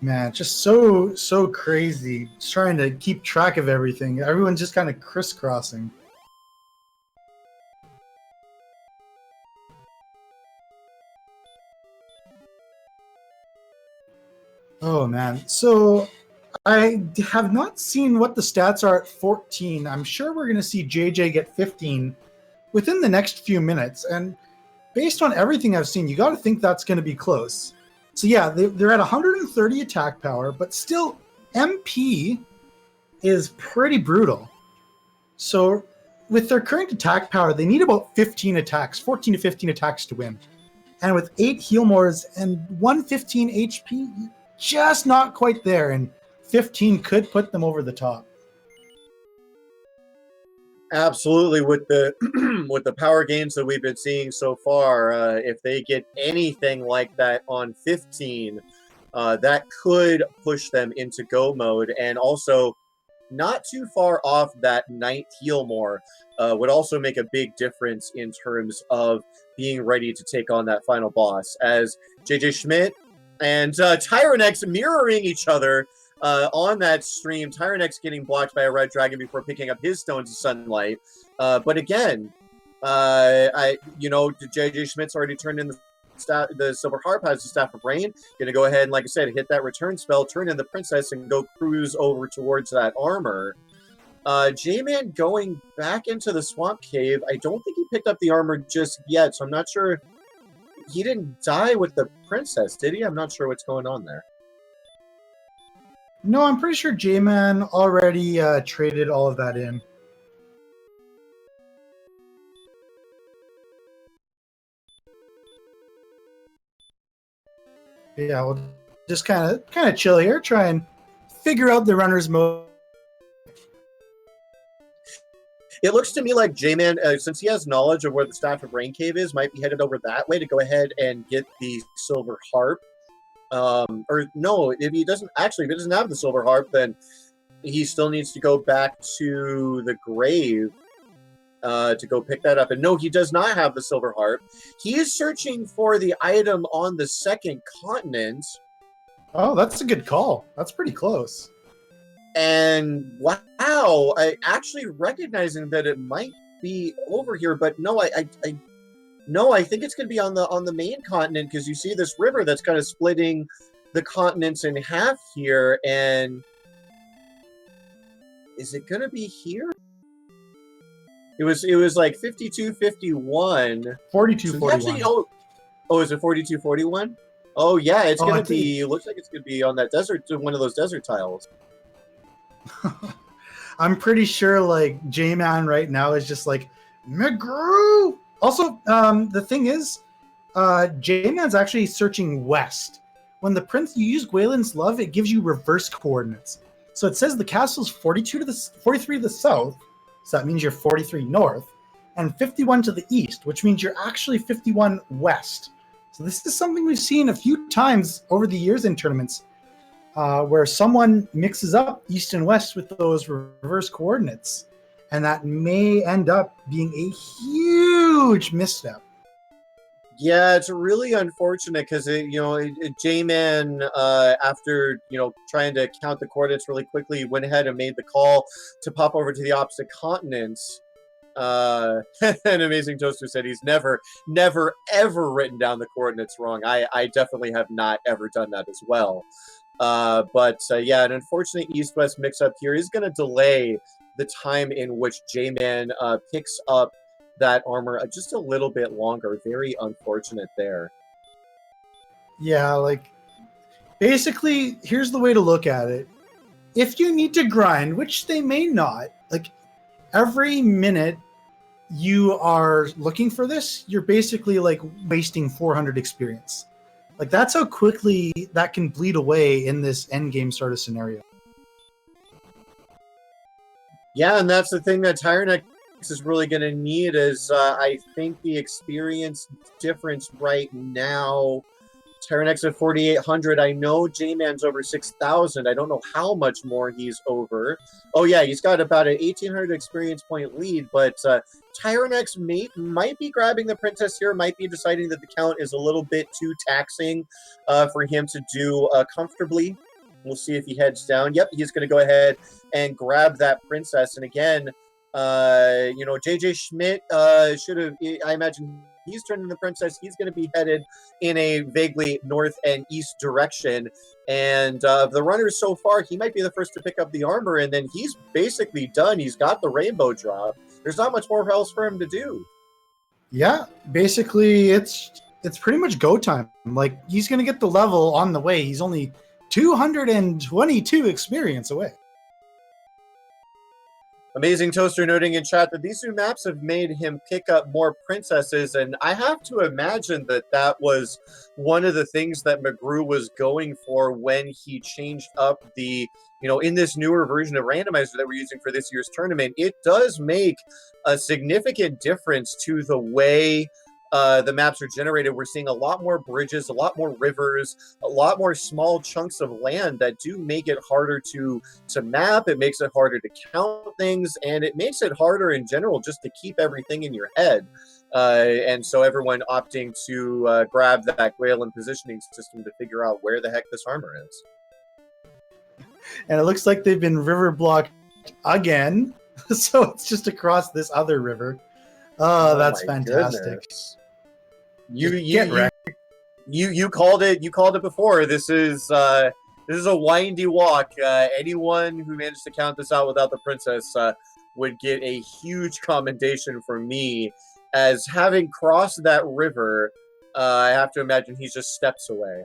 S2: Man, just so crazy. Just trying to keep track of everything. Everyone's just kind of crisscrossing. Oh man. So I have not seen what the stats are at 14. I'm sure we're going to see JJ get 15 within the next few minutes. And based on everything I've seen, you got to think that's going to be close. So yeah, they're at 130 attack power, but still MP is pretty brutal. So with their current attack power, they need about 15 attacks, 14 to 15 attacks to win. And with 8 heal mores and 115 HP, just not quite there. And 15 could put them over the top.
S1: Absolutely, with the with the power gains that we've been seeing so far, if they get anything like that on 15, that could push them into go mode, and also not too far off that 9th heal more would also make a big difference in terms of being ready to take on that final boss. As Jschmidt and Tyerenex mirroring each other on that stream, Tyerenex getting blocked by a red dragon before picking up his stones of sunlight. But again, Jschmidt's already turned in the Silver Harp, has the Staff of Rain. Gonna go ahead and, like I said, hit that return spell, turn in the Princess, and go cruise over towards that armor. J-Man going back into the Swamp Cave. I don't think he picked up the armor just yet, so I'm not sure. He didn't die with the Princess, did he? I'm not sure what's going on there.
S2: No, I'm pretty sure J-Man already traded all of that in. Yeah, we'll just kind of chill here, try and figure out the runner's mode.
S1: It looks to me like J-Man, since he has knowledge of where the Staff of Rain Cave is, might be headed over that way to go ahead and get the Silver Harp. Or no, if he doesn't have the Silver Harp, then he still needs to go back to the grave to go pick that up. And no, he does not have the Silver Harp. He is searching for the item on the second continent.
S2: Oh, that's a good call. That's pretty close.
S1: And wow, I actually recognizing that it might be over here, but no, I think it's going to be on the main continent, because you see this river that's kind of splitting the continents in half here. And is it going to be here? It was like 52-51.
S2: 42-41.
S1: So is it 42-41? Oh yeah, it's going to be. It looks like it's going to be on that desert, one of those desert tiles.
S2: I'm pretty sure like J-Man right now is just like McGrew. Also, the thing is, J-Man's actually searching west. When the prince, you use Gwaelin's Love, it gives you reverse coordinates. So it says the castle's 43 to the south, so that means you're 43 north, and 51 to the east, which means you're actually 51 west. So this is something we've seen a few times over the years in tournaments, where someone mixes up east and west with those reverse coordinates, and that may end up being a huge misstep.
S1: Yeah, it's really unfortunate because J-Man, after trying to count the coordinates really quickly, went ahead and made the call to pop over to the opposite continents. An Amazing Toaster said he's never, ever written down the coordinates wrong. I definitely have not ever done that as well. Yeah, an unfortunate East-West mix-up here is going to delay the time in which J-Man picks up that armor just a little bit longer. Very unfortunate there.
S2: Yeah, like, basically, here's the way to look at it. If you need to grind, which they may not, like, every minute you are looking for this, you're basically, like, wasting 400 experience. Like, that's how quickly that can bleed away in this endgame sort of scenario.
S1: Yeah, and that's the thing that Tyerenex is really going to need is, I think, the experience difference right now. Tyerenex at 4,800. I know J-Man's over 6,000. I don't know how much more he's over. Oh, yeah, he's got about an 1,800 experience point lead, but Tyerenex might be grabbing the princess here, might be deciding that the count is a little bit too taxing for him to do comfortably. We'll see if he heads down. Yep, he's going to go ahead and grab that princess. And again, JJ Schmidt should have, I imagine he's turning the princess. He's going to be headed in a vaguely north and east direction. And the runners so far, he might be the first to pick up the armor, and then he's basically done. He's got the rainbow drop. There's not much more else for him to do.
S2: Yeah, basically, it's pretty much go time. Like, he's going to get the level on the way. He's only 222 experience away.
S1: Amazing Toaster noting in chat that these new maps have made him pick up more princesses, and I have to imagine that that was one of the things that McGrew was going for when he changed up the, in this newer version of Randomizer that we're using for this year's tournament. It does make a significant difference to the way the maps are generated. We're seeing a lot more bridges, a lot more rivers, a lot more small chunks of land that do make it harder to map. It makes it harder to count things, and it makes it harder in general just to keep everything in your head. And so everyone opting to grab that Grail and positioning system to figure out where the heck this armor is.
S2: And it looks like they've been river blocked again. So it's just across this other river. Oh, that's fantastic.
S1: Goodness. You called it. You called it before. This is a windy walk. Anyone who managed to count this out without the princess would get a huge commendation from me. As having crossed that river, I have to imagine he's just steps away.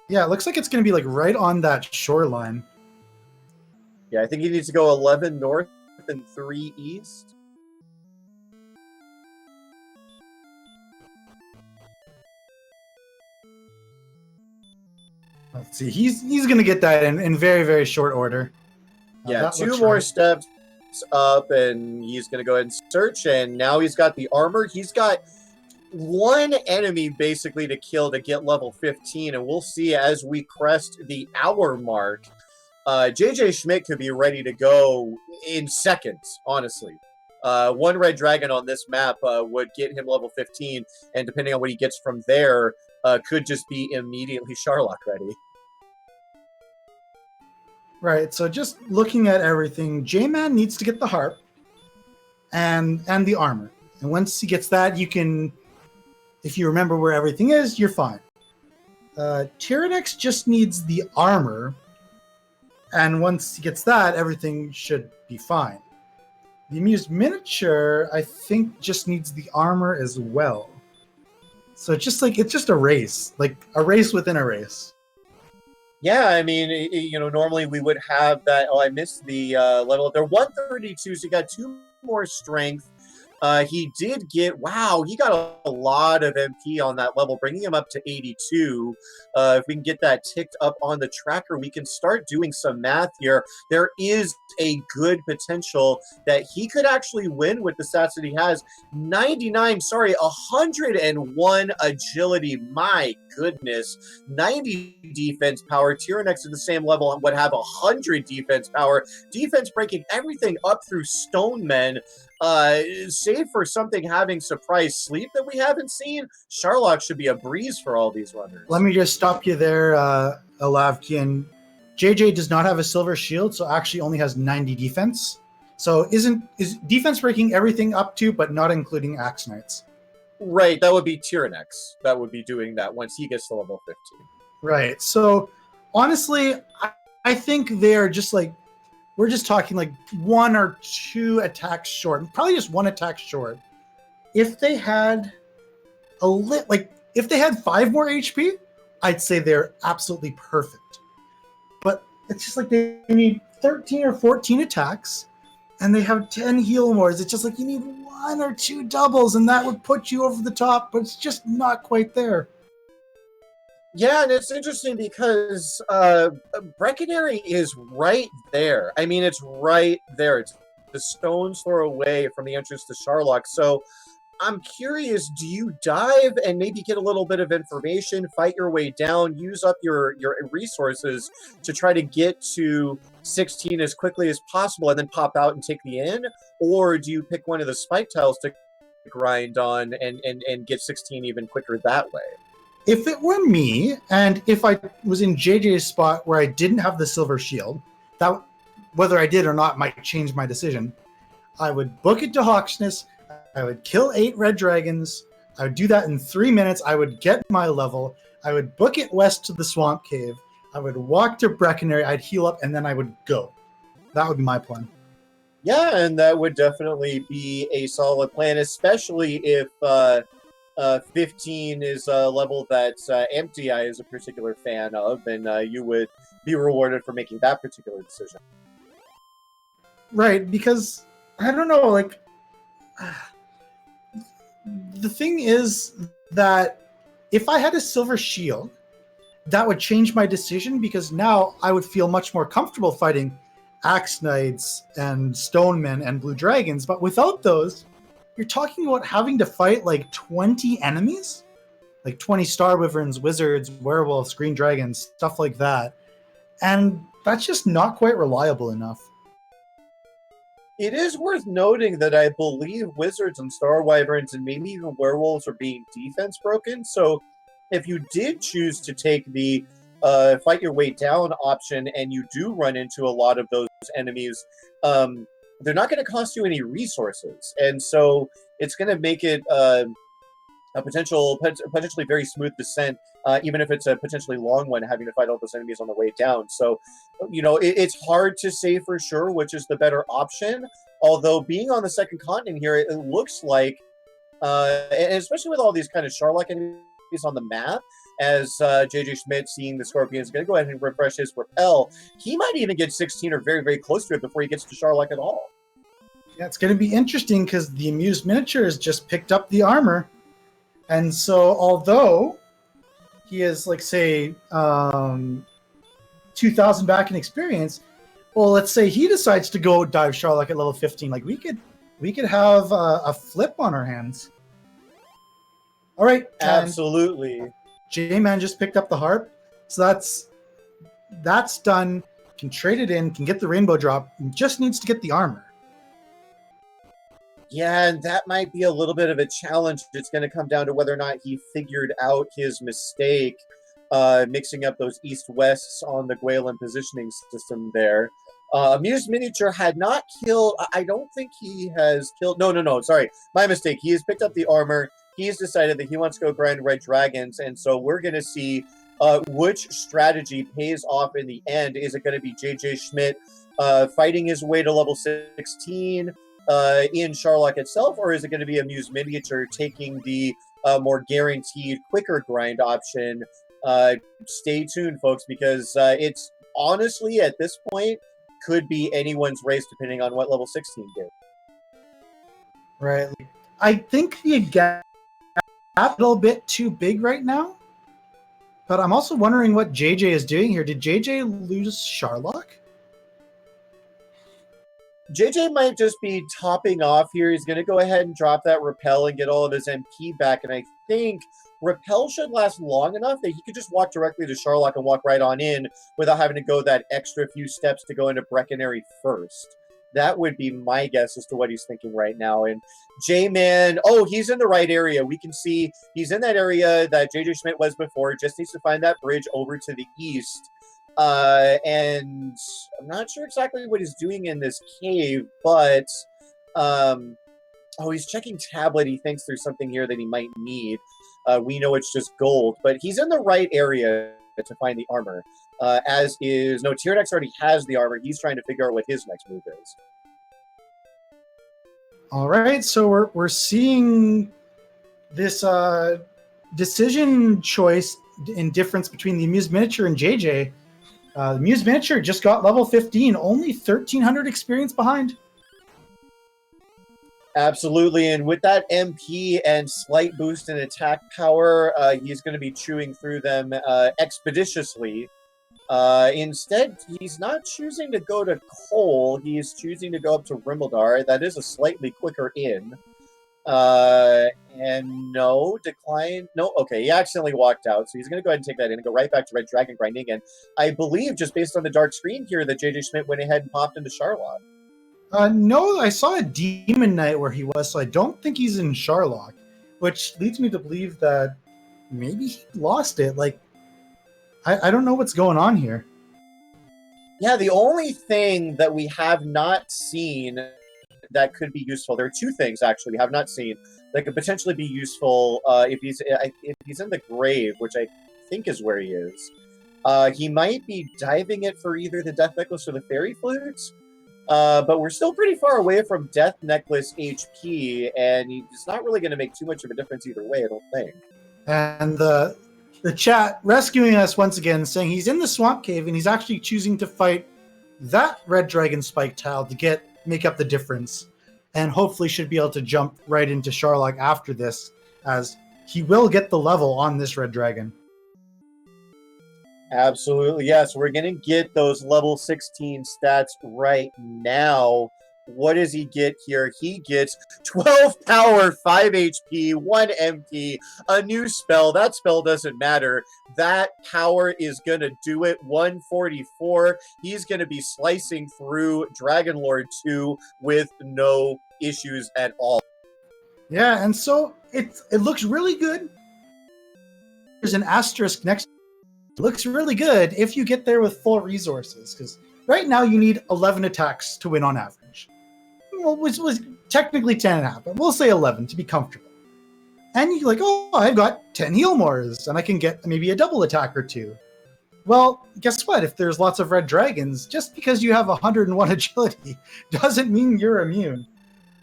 S2: Yeah, it looks like it's going to be like right on that shoreline.
S1: Yeah, I think he needs to go 11 north and 3 east.
S2: Let's see. He's going to get that in very, very short order.
S1: Yeah, 2 more steps up, and he's going to go ahead and search, and now he's got the armor. He's got one enemy basically to kill to get level 15, and we'll see as we crest the hour mark. JJ Schmidt could be ready to go in seconds, honestly. One red dragon on this map would get him level 15, and depending on what he gets from there, could just be immediately Sharlock ready.
S2: Right, so just looking at everything, J-Man needs to get the harp and the armor. And once he gets that, you can, if you remember where everything is, you're fine. Tyerenex just needs the armor, and once he gets that, everything should be fine. The MisterHomes, I think, just needs the armor as well. So it's just a race, like a race within a race.
S1: Yeah, I mean, normally we would have that. Oh, I missed the level. They're 132, so you got 2 more strength. He did get, wow, he got a lot of MP on that level, bringing him up to 82. If we can get that ticked up on the tracker, we can start doing some math here. There is a good potential that he could actually win with the stats that he has. 101 agility. My goodness. 90 defense power. Tyerenex at the same level would have 100 defense power. Defense breaking everything up through Stone Men. Save for something having surprise sleep that we haven't seen, Sharlock should be a breeze for all these runners.
S2: Let me just stop you there, Lavkian. JJ does not have a silver shield, so actually only has 90 defense. So is defense breaking everything up to, but not including Axe Knights.
S1: Right, that would be Tyerenex. That would be doing that once he gets to level 15.
S2: Right. So honestly, I think they're just like, we're just talking like 1 or 2 attacks short, probably just 1 attack short. If they had if they had 5 more HP, I'd say they're absolutely perfect. But it's just like they need 13 or 14 attacks and they have 10 heal mores. It's just like you need 1 or 2 doubles and that would put you over the top, but it's just not quite there.
S1: Yeah, and it's interesting because Breckenary is right there. I mean, it's right there. It's the stone's throw away from the entrance to Sharlock. So I'm curious, do you dive and maybe get a little bit of information, fight your way down, use up your resources to try to get to 16 as quickly as possible and then pop out and take the inn? Or do you pick one of the spike tiles to grind on and get 16 even quicker that way?
S2: If it were me, and if I was in JJ's spot where I didn't have the silver shield, that whether I did or not might change my decision. I would book it to Hawksness. I would kill 8 red dragons. I would do that in 3 minutes. I would get my level. I would book it west to the swamp cave. I would walk to Breckenary. I'd heal up, and then I would go. That would be my plan.
S1: Yeah, and that would definitely be a solid plan, especially if 15 is a level that Empty Eye is a particular fan of, and you would be rewarded for making that particular decision.
S2: Right, because I don't know, like the thing is that if I had a silver shield, that would change my decision because now I would feel much more comfortable fighting Axe Knights and Stone Men and Blue Dragons. But without those, you're talking about having to fight like 20 enemies, like 20 Star Wyverns, Wizards, Werewolves, Green Dragons, stuff like that. And that's just not quite reliable enough.
S1: It is worth noting that I believe Wizards and Star Wyverns and maybe even Werewolves are being defense broken. So if you did choose to take the fight your way down option and you do run into a lot of those enemies, they're not going to cost you any resources. And so it's going to make it a potentially very smooth descent, even if it's a potentially long one, having to fight all those enemies on the way down. So, it's hard to say for sure which is the better option. Although being on the second continent here, it looks like, and especially with all these kind of Sharlock enemies on the map, as Jjschmidt seeing the Scorpion is going to go ahead and refresh his repel, he might even get 16 or very, very close to it before he gets to Sharlock at all.
S2: Yeah, it's going to be interesting because the Amused Miniature has just picked up the armor. And so, although he is, like, say, 2,000 back in experience, well, let's say he decides to go dive Sharlock at level 15. Like, we could have a flip on our hands. All right.
S1: Absolutely.
S2: J-Man just picked up the harp. So that's done. Can trade it in, can get the rainbow drop, and just needs to get the armor.
S1: Yeah, and that might be a little bit of a challenge. It's going to come down to whether or not he figured out his mistake, mixing up those east-wests on the Gwaelin positioning system there. Amused Miniature had not killed... I don't think he has killed... No, sorry. My mistake. He has picked up the armor. He's decided that he wants to go grind red dragons, and so we're going to see which strategy pays off in the end. Is it going to be Jjschmidt fighting his way to level 16... in Sharlock itself, or is it going to be Amused Miniature taking the more guaranteed, quicker grind option? Stay tuned, folks, because it's honestly, at this point, could be anyone's race depending on what level 16 did.
S2: Right. I think the gap is a little bit too big right now, but I'm also wondering what JJ is doing here. Did JJ lose Sharlock?
S1: JJ might just be topping off here. He's going to go ahead and drop that repel and get all of his MP back. And I think repel should last long enough that he could just walk directly to Sharlock and walk right on in without having to go that extra few steps to go into Breckenary first. That would be my guess as to what he's thinking right now. And J-Man, he's in the right area. We can see he's in that area that Jjschmidt was before. Just needs to find that bridge over to the east. And I'm not sure exactly what he's doing in this cave, but Oh, he's checking tablet. He thinks there's something here that he might need. We know it's just gold, but he's in the right area to find the armor. As is, no, Tyerenex already has the armor. He's trying to figure out what his next move is.
S2: All right, so we're seeing this decision choice in difference between the MisterHomes and JJ. The MisterHomes just got level 15, only 1,300 experience behind.
S1: Absolutely, and with that MP and slight boost in attack power, he's going to be chewing through them expeditiously. Instead, he's not choosing to go to Cole. He's choosing to go up to Rimeldar. That is a slightly quicker in. And no, decline. No, okay, he accidentally walked out, so he's going to go ahead and take that in and go right back to Red Dragon grinding again. I believe, just based on the dark screen here, that Jjschmidt went ahead and popped into Charlotte.
S2: No, I saw a Demon Knight where he was, so I don't think he's in Charlock, which leads me to believe that maybe he lost it. Like, I don't know what's going on here.
S1: Yeah, the only thing that we have not seen that could be useful, there are two things actually we have not seen that could potentially be useful if he's in the grave, which I think is where he is. He might be diving it for either the Death Necklace or the Fairy Flutes. But we're still pretty far away from Death Necklace HP, and it's not really going to make too much of a difference either way, I don't think.
S2: And the chat rescuing us once again, saying he's in the Swamp Cave, and he's actually choosing to fight that Red Dragon Spike tile to make up the difference, and hopefully should be able to jump right into Charlock after this, as he will get the level on this Red Dragon.
S1: Absolutely, yes. We're going to get those level 16 stats right now. What does he get here? He gets 12 power, 5 HP, 1 MP, a new spell. That spell doesn't matter. That power is going to do it. 144. He's going to be slicing through Dragon Lord 2 with no issues at all.
S2: Yeah, and so it looks really good. There's an asterisk next. It looks really good if you get there with full resources, because right now you need 11 attacks to win on average. Well, which was technically 10.5, but we'll say 11 to be comfortable. And you're like, oh, I've got 10 heal mores, and I can get maybe a double attack or two. Well, guess what? If there's lots of red dragons, just because you have 101 agility doesn't mean you're immune.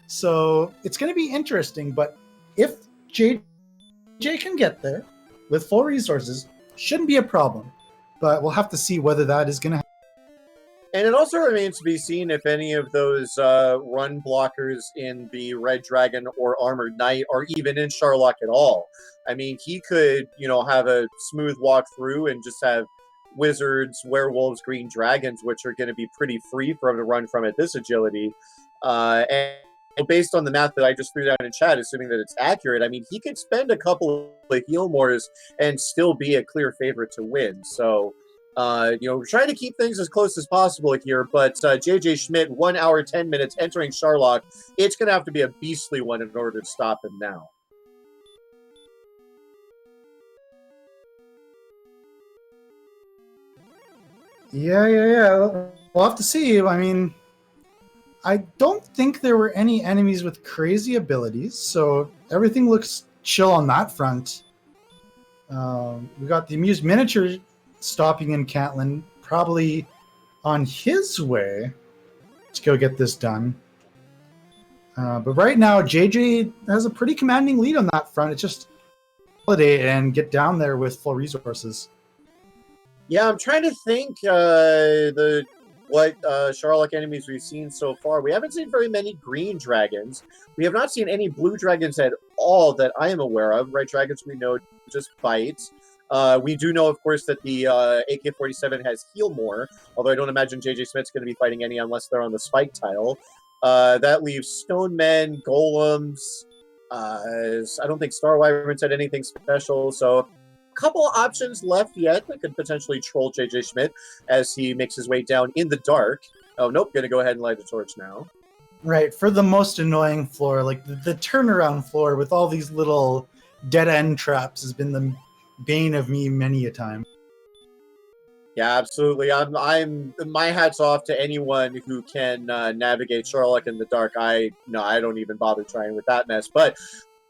S2: So it's going to be interesting, but if JJ can get there with full resources, shouldn't be a problem. But we'll have to see whether that is going to happen.
S1: And it also remains to be seen if any of those run blockers in the Red Dragon or Armored Knight are even in Charlock at all. I mean, he could, have a smooth walk through and just have wizards, werewolves, green dragons, which are going to be pretty free for him to run from at this agility. And based on the math that I just threw down in chat, assuming that it's accurate, I mean, he could spend a couple of heal mores and still be a clear favorite to win. So, we're trying to keep things as close as possible here, but Jjschmidt, 1 hour, 10 minutes, entering Charlock, it's going to have to be a beastly one in order to stop him now.
S2: Yeah. We'll have to see. I mean, I don't think there were any enemies with crazy abilities, so everything looks chill on that front. We got the MisterHomes stopping in Catlin, probably on his way to go get this done. But right now, JJ has a pretty commanding lead on that front. It's just validate and get down there with full resources.
S1: Yeah, I'm trying to think what Charlock enemies we've seen so far. We haven't seen very many green dragons. We have not seen any blue dragons at all that I am aware of. Red dragons we know just fight. We do know, of course, that the AK-47 has heal more, although I don't imagine Jjschmidt's going to be fighting any unless they're on the spike tile. That leaves stone men, golems. I don't think Star Wyvern said anything special, so couple options left yet that could potentially troll Jjschmidt as he makes his way down in the dark. Oh, nope, gonna go ahead and light a torch now.
S2: Right, for the most annoying floor, like the turnaround floor with all these little dead-end traps has been the bane of me many a time.
S1: Yeah, absolutely. I'm my hat's off to anyone who can navigate Sherlock in the dark. I don't even bother trying with that mess. But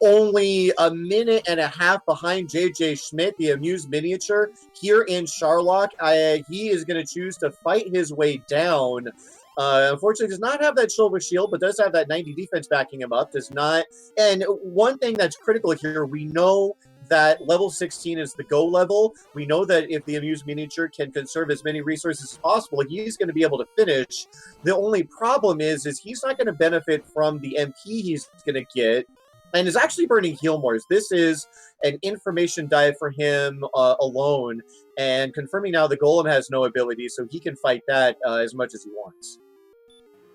S1: only a minute and a half behind Jschmidt, the amused miniature, here in Sherlock. He is going to choose to fight his way down. Unfortunately, does not have that silver shield, but does have that 90 defense backing him up. Does not. And one thing that's critical here, we know that level 16 is the go level. We know that if the amused miniature can conserve as many resources as possible, he's going to be able to finish. The only problem is he's not going to benefit from the MP he's going to get, and is actually burning heal mores. This is an information dive for him alone, and confirming now the golem has no ability, so he can fight that as much as he wants.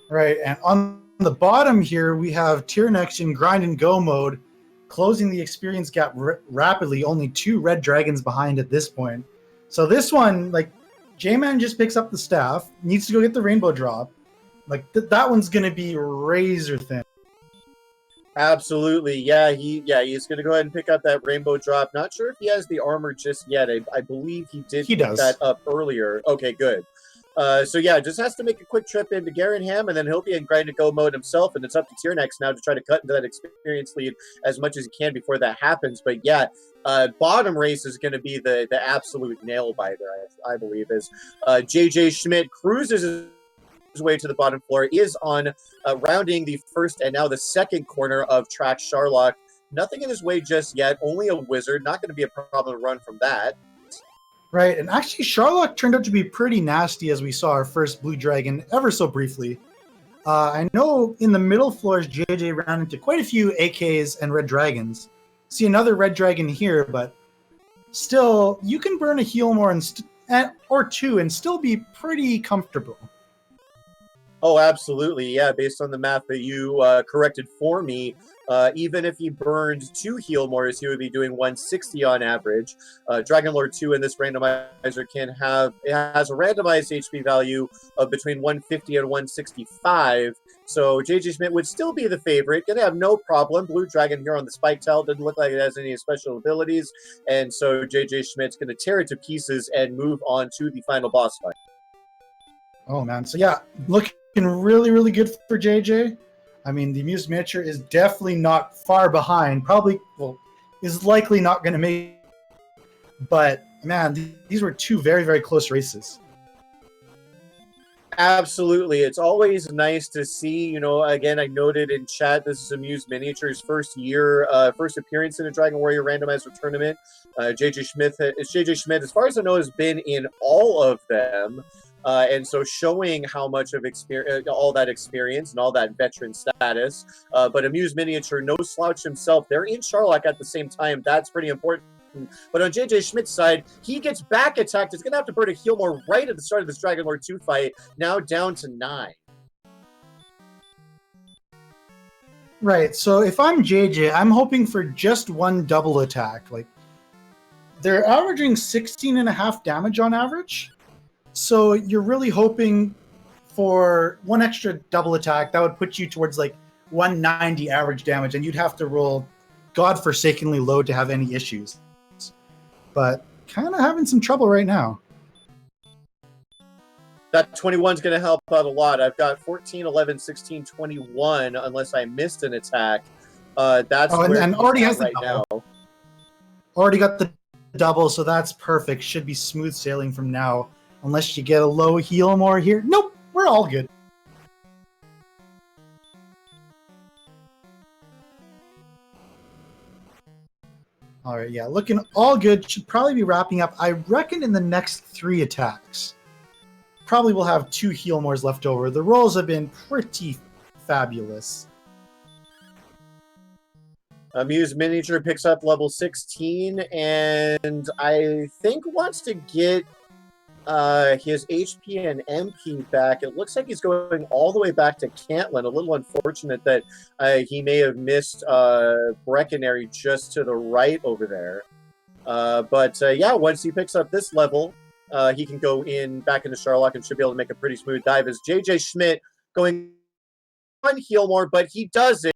S2: Right, and on the bottom here, we have Tyerenex in grind and go mode, closing the experience gap rapidly, only 2 red dragons behind at this point. So this one, like, J-Man just picks up the staff, needs to go get the rainbow drop. Like, that one's going to be razor thin.
S1: Absolutely, yeah. He's going to go ahead and pick up that rainbow drop. Not sure if he has the armor just yet. I believe he did pick that up earlier. Okay, good. So yeah, just has to make a quick trip into Garenham, and then he'll be in grind to go mode himself, and it's up to Tyerenex now to try to cut into that experience lead as much as he can before that happens. But yeah, bottom race is going to be the absolute nail biter, I believe, as Jschmidt cruises his way to the bottom floor, is on rounding the first and now the second corner of track Sherlock. Nothing in his way just yet, only a wizard, not going to be a problem to run from that.
S2: Right, and actually Sherlock turned out to be pretty nasty as we saw our first blue dragon ever so briefly. I know in the middle floors, JJ ran into quite a few AKs and red dragons. See another red dragon here, but still, you can burn a heal more or 2 and still be pretty comfortable.
S1: Oh, absolutely. Yeah, based on the math that you corrected for me, even if he burned 2 heal mores, he would be doing 160 on average. Dragon Lord 2 in this randomizer has a randomized HP value of between 150 and 165. So Jschmidt would still be the favorite. Gonna have no problem. Blue Dragon here on the spike tile doesn't look like it has any special abilities, and so Jschmidt's gonna tear it to pieces and move on to the final boss fight.
S2: Oh man, so yeah, looking really, really good for JJ. I mean, the Amused Miniature is definitely not far behind. Probably, well, is likely not going to make. But man, these were 2 very, very close races.
S1: Absolutely. It's always nice to see, again, I noted in chat, this is Amused Miniature's first appearance in a Dragon Warrior randomizer tournament. Jschmidt, as far as I know, has been in all of them. And so showing how much of all that experience and all that veteran status. But Amused Miniature, no slouch himself. They're in Sherlock at the same time. That's pretty important. But on Jschmidt's side, he gets back attacked. He's going to have to burn a heal more right at the start of this Dragon Lord 2 fight. Now down to 9.
S2: Right. So if I'm JJ, I'm hoping for just 1 double attack. Like, they're averaging 16.5 damage on average. So you're really hoping for 1 extra double attack. That would put you towards like 190 average damage, and you'd have to roll godforsakenly low to have any issues. But kind of having some trouble right now.
S1: That 21 is going to help out a lot. I've got 14, 11, 16, 21, unless I missed an attack. That's
S2: and already has
S1: right
S2: now.
S3: Already got the double, so that's perfect. Should be smooth sailing from now. Unless you get a low heal more here. Nope, we're all good. All right, yeah, looking all good. Should probably be wrapping up. I reckon in the next 3 attacks. Probably will have 2 heal mores left over. The rolls have been pretty fabulous.
S1: Amused Miniature picks up level 16, and I think wants to get his HP and MP back. It looks like he's going all the way back to Cantlin. A little unfortunate that he may have missed Breckenary just to the right over there. But yeah, once he picks up this level, he can go back into Sherlock and should be able to make a pretty smooth dive. As Jschmidt going on heal more, but he does it.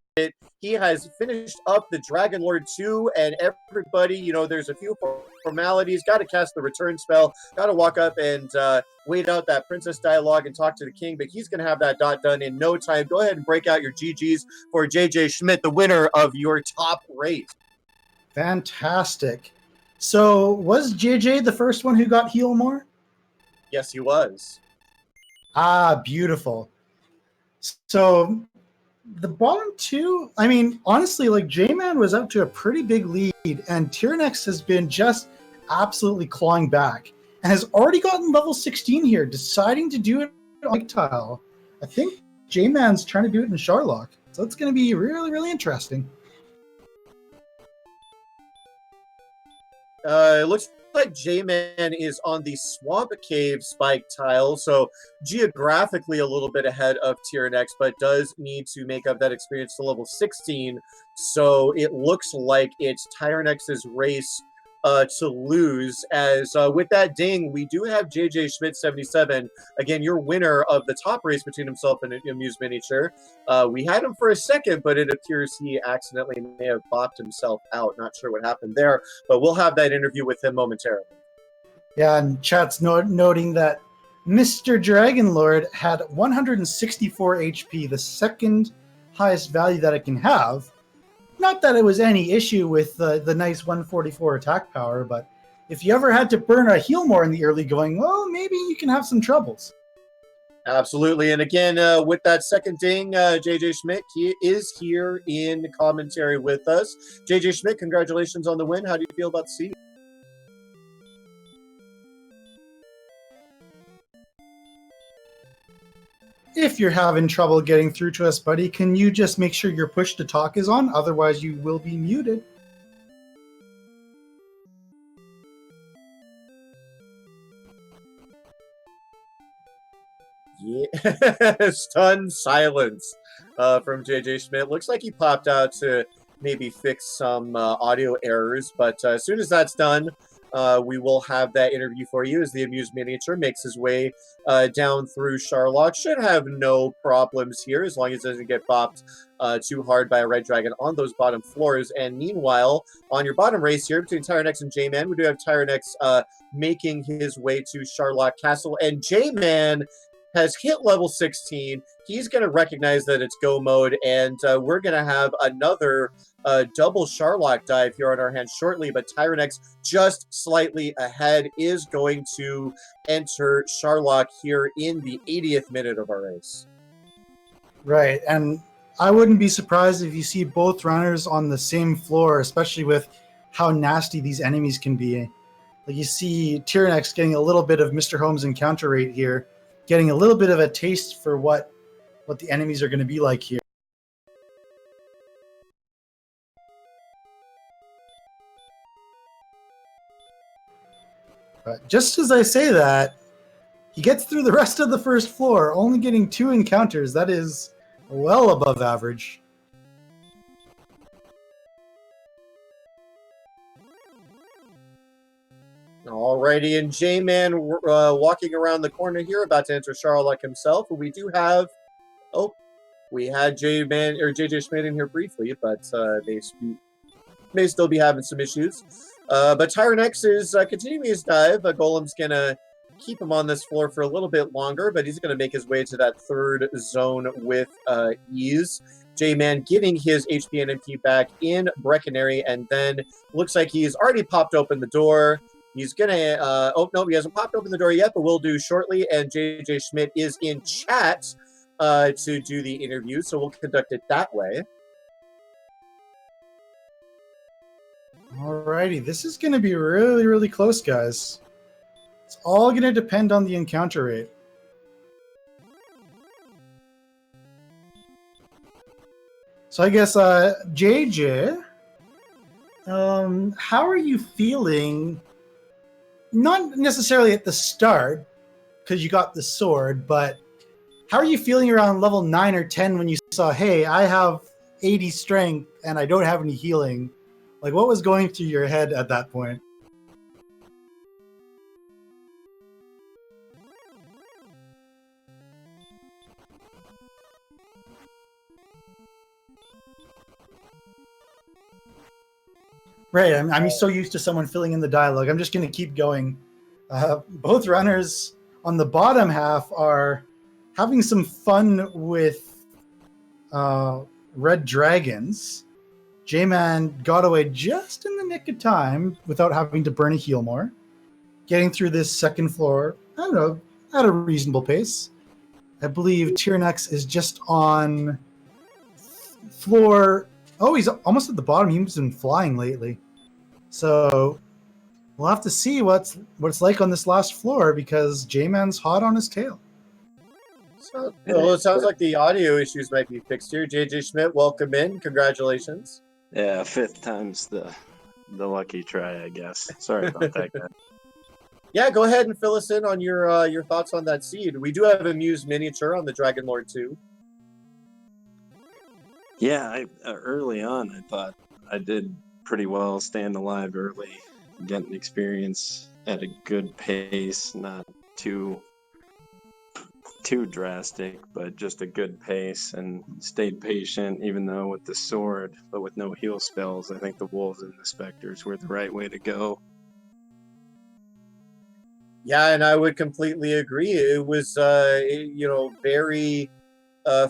S1: He has finished up the Dragon Lord 2, and everybody, you know, there's a few formalities. Got to cast the return spell. Got to walk up and wait out that princess dialogue and talk to the king, but he's going to have that dot done in no time. Go ahead and break out your GGs for JJ Schmidt, the winner of your top race.
S2: Fantastic. So was JJ the first one who got heal more?
S1: Yes, he was.
S2: Ah, beautiful. So the bottom two, I mean, honestly, like J-Man was up to a pretty big lead, and Tyerenex has been just absolutely clawing back and has already gotten level 16 here, deciding to do it on tile. I think J-Man's trying to do it in Charlock. So it's going to be really, really interesting.
S1: It looks like J-Man is on the Swamp Cave spike tile, so geographically a little bit ahead of Tyerenex, but does need to make up that experience to level 16. So it looks like it's Tyrenex's race to lose. As with that ding, we do have Jjschmidt77, again, your winner of the top race between himself and TheAmusedMiniature. We had him for a second, but it appears he accidentally may have bopped himself out. Not sure what happened there, but we'll have that interview with him momentarily.
S2: Yeah, and chat's noting that Mr. Dragonlord had 164 HP, the second highest value that it can have. Not that it was any issue with the nice 144 attack power, but if you ever had to burn a heal more in the early going, well, maybe you can have some troubles.
S1: Absolutely. And again, with that second ding, JJ Schmidt, he is here in commentary with us. JJ Schmidt, congratulations on the win. How do you feel about the season?
S2: If you're having trouble getting through to us, buddy, can you just make sure your push to talk is on? Otherwise, you will be muted.
S1: Yeah, stunned silence from JJ Schmidt. Looks like he popped out to maybe fix some audio errors, but as soon as that's done, we will have that interview for you as the TheAmusedMiniature makes his way down through Charlock. Should have no problems here as long as it doesn't get bopped too hard by a red dragon on those bottom floors. And meanwhile, on your bottom race here between Tyerenex and J-Man, we do have Tyerenex making his way to Charlock Castle, and J-Man has hit level 16. He's going to recognize that it's go mode, and we're going to have another double Charlock dive here on our hands shortly, but Tyerenex just slightly ahead is going to enter Charlock here in the 80th minute of our race.
S2: Right, and I wouldn't be surprised if you see both runners on the same floor, especially with how nasty these enemies can be. Like you see Tyerenex getting a little bit of MisterHomes encounter rate here, getting a little bit of a taste for what the enemies are going to be like here. But just as I say that, he gets through the rest of the first floor, only getting 2 encounters. That is well above average.
S1: Alrighty, and J-Man walking around the corner here, about to enter Charlock himself. We do have, we had J-Man or JJ Schmidt in here briefly, but they may still be having some issues. But Tyerenex is continuing his dive. Golem's gonna keep him on this floor for a little bit longer, but he's gonna make his way to that third zone with ease. J-Man getting his HP and MP back in Brecconary, and then looks like he's already popped open the door. He's gonna, oh no, he hasn't popped open the door yet, but will do shortly. And JJ Schmidt is in chat to do the interview, so we'll conduct it that way.
S2: Alrighty, this is going to be really, really close, guys. It's all going to depend on the encounter rate. So I guess, JJ, how are you feeling? Not necessarily at the start, because you got the sword, but how are you feeling around level 9 or 10 when you saw, hey, I have 80 strength and I don't have any healing? Like, what was going through your head at that point? Right, I'm so used to someone filling in the dialogue. I'm just going to keep going. Both runners on the bottom half are having some fun with red dragons. Jman got away just in the nick of time without having to burn a heal more. Getting through this second floor, I don't know, at a reasonable pace. I believe Tyerenex is just on floor... Oh, he's almost at the bottom. He's been flying lately. So we'll have to see what it's like on this last floor because Jman's hot on his tail.
S1: So, well, it sounds like the audio issues might be fixed here. Jjschmidt, welcome in. Congratulations.
S4: Yeah, fifth time's the lucky try, I guess. Sorry about that, guys.
S1: Yeah, go ahead and fill us in on your thoughts on that seed. We do have Amused Miniature on the Dragon Lord 2.
S4: Yeah, early on, I thought I did pretty well staying alive early, getting experience at a good pace, not too drastic, but just a good pace, and stayed patient even though with the sword, but with no heal spells. I think the wolves and the specters were the right way to go.
S1: Yeah, and I would completely agree. It was, very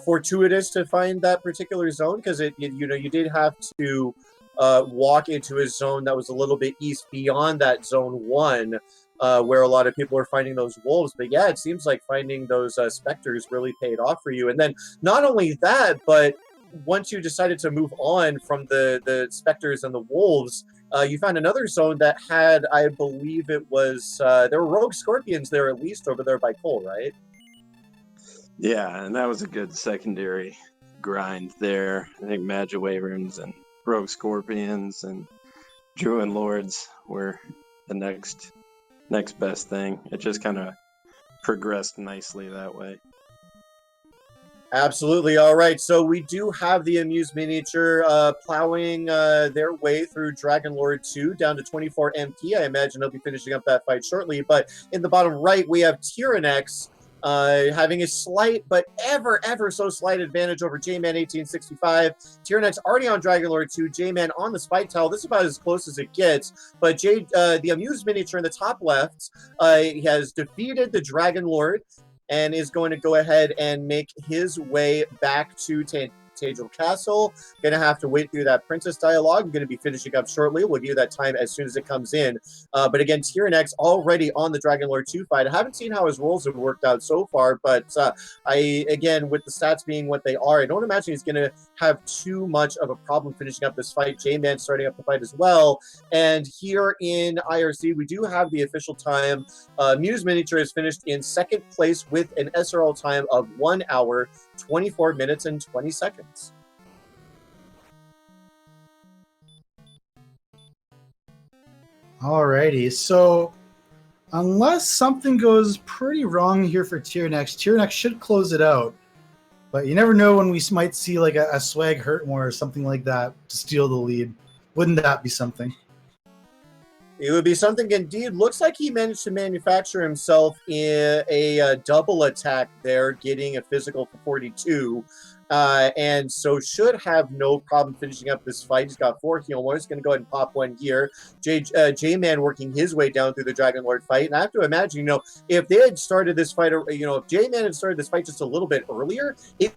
S1: fortuitous to find that particular zone because you did have to walk into a zone that was a little bit east beyond that zone 1, where a lot of people were finding those wolves. But yeah, it seems like finding those specters really paid off for you. And then not only that, but once you decided to move on from the specters and the wolves, you found another zone that had, I believe it was, there were rogue scorpions there at least over there by Cole, right?
S4: Yeah, and that was a good secondary grind there. I think Magic Wyverns and Rogue Scorpions and Druid Lords were the next best thing. It just kind of progressed nicely that way.
S1: Absolutely. All right. So we do have the Amused Miniature plowing their way through Dragon Lord 2 down to 24 MP. I imagine they'll be finishing up that fight shortly. But in the bottom right, we have Tyerenex having a slight, but ever so slight advantage over Jman1865. Tyerenex already on Dragon Lord 2, Jman on the Spike Tile. This is about as close as it gets. But the Amused Miniature in the top left has defeated the Dragon Lord and is going to go ahead and make his way back to Tyerenex Castle. Gonna have to wait through that princess dialogue. I'm gonna be finishing up shortly. We'll give you that time as soon as it comes in. But again, Tyerenex already on the Dragon Lord 2 fight. I haven't seen how his rolls have worked out so far, but again, with the stats being what they are, I don't imagine he's gonna have too much of a problem finishing up this fight. J-Man starting up the fight as well. And here in IRC, we do have the official time. Muse Miniature is finished in second place with an SRL time of 1 hour, 24 minutes, and 20 seconds.
S2: Alrighty, so unless something goes pretty wrong here for Tyerenex should close it out. But you never know when we might see like a swag Hurtmore or something like that to steal the lead. Wouldn't that be something?
S1: It would be something indeed. Looks like he managed to manufacture himself in a double attack there, getting a physical for 42. And so should have no problem finishing up this fight. He's got 4 heal more. He's going to go ahead and pop 1 here. J-Man working his way down through the Dragon Lord fight. And I have to imagine, if they had started this fight, if J-Man had started this fight just a little bit earlier, it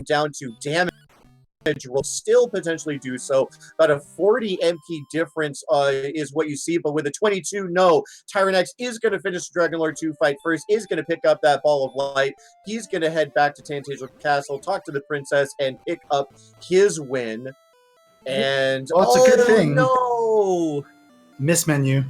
S1: down to damage will still potentially do so. About a 40 MP difference is what you see, but with a 22, no. Tyerenex is going to finish the Dragon Lord 2 fight first, is going to pick up that ball of light. He's going to head back to Tyerenex Castle, talk to the princess, and pick up his win. And
S2: well, it's a good thing.
S1: No!
S2: Miss menu.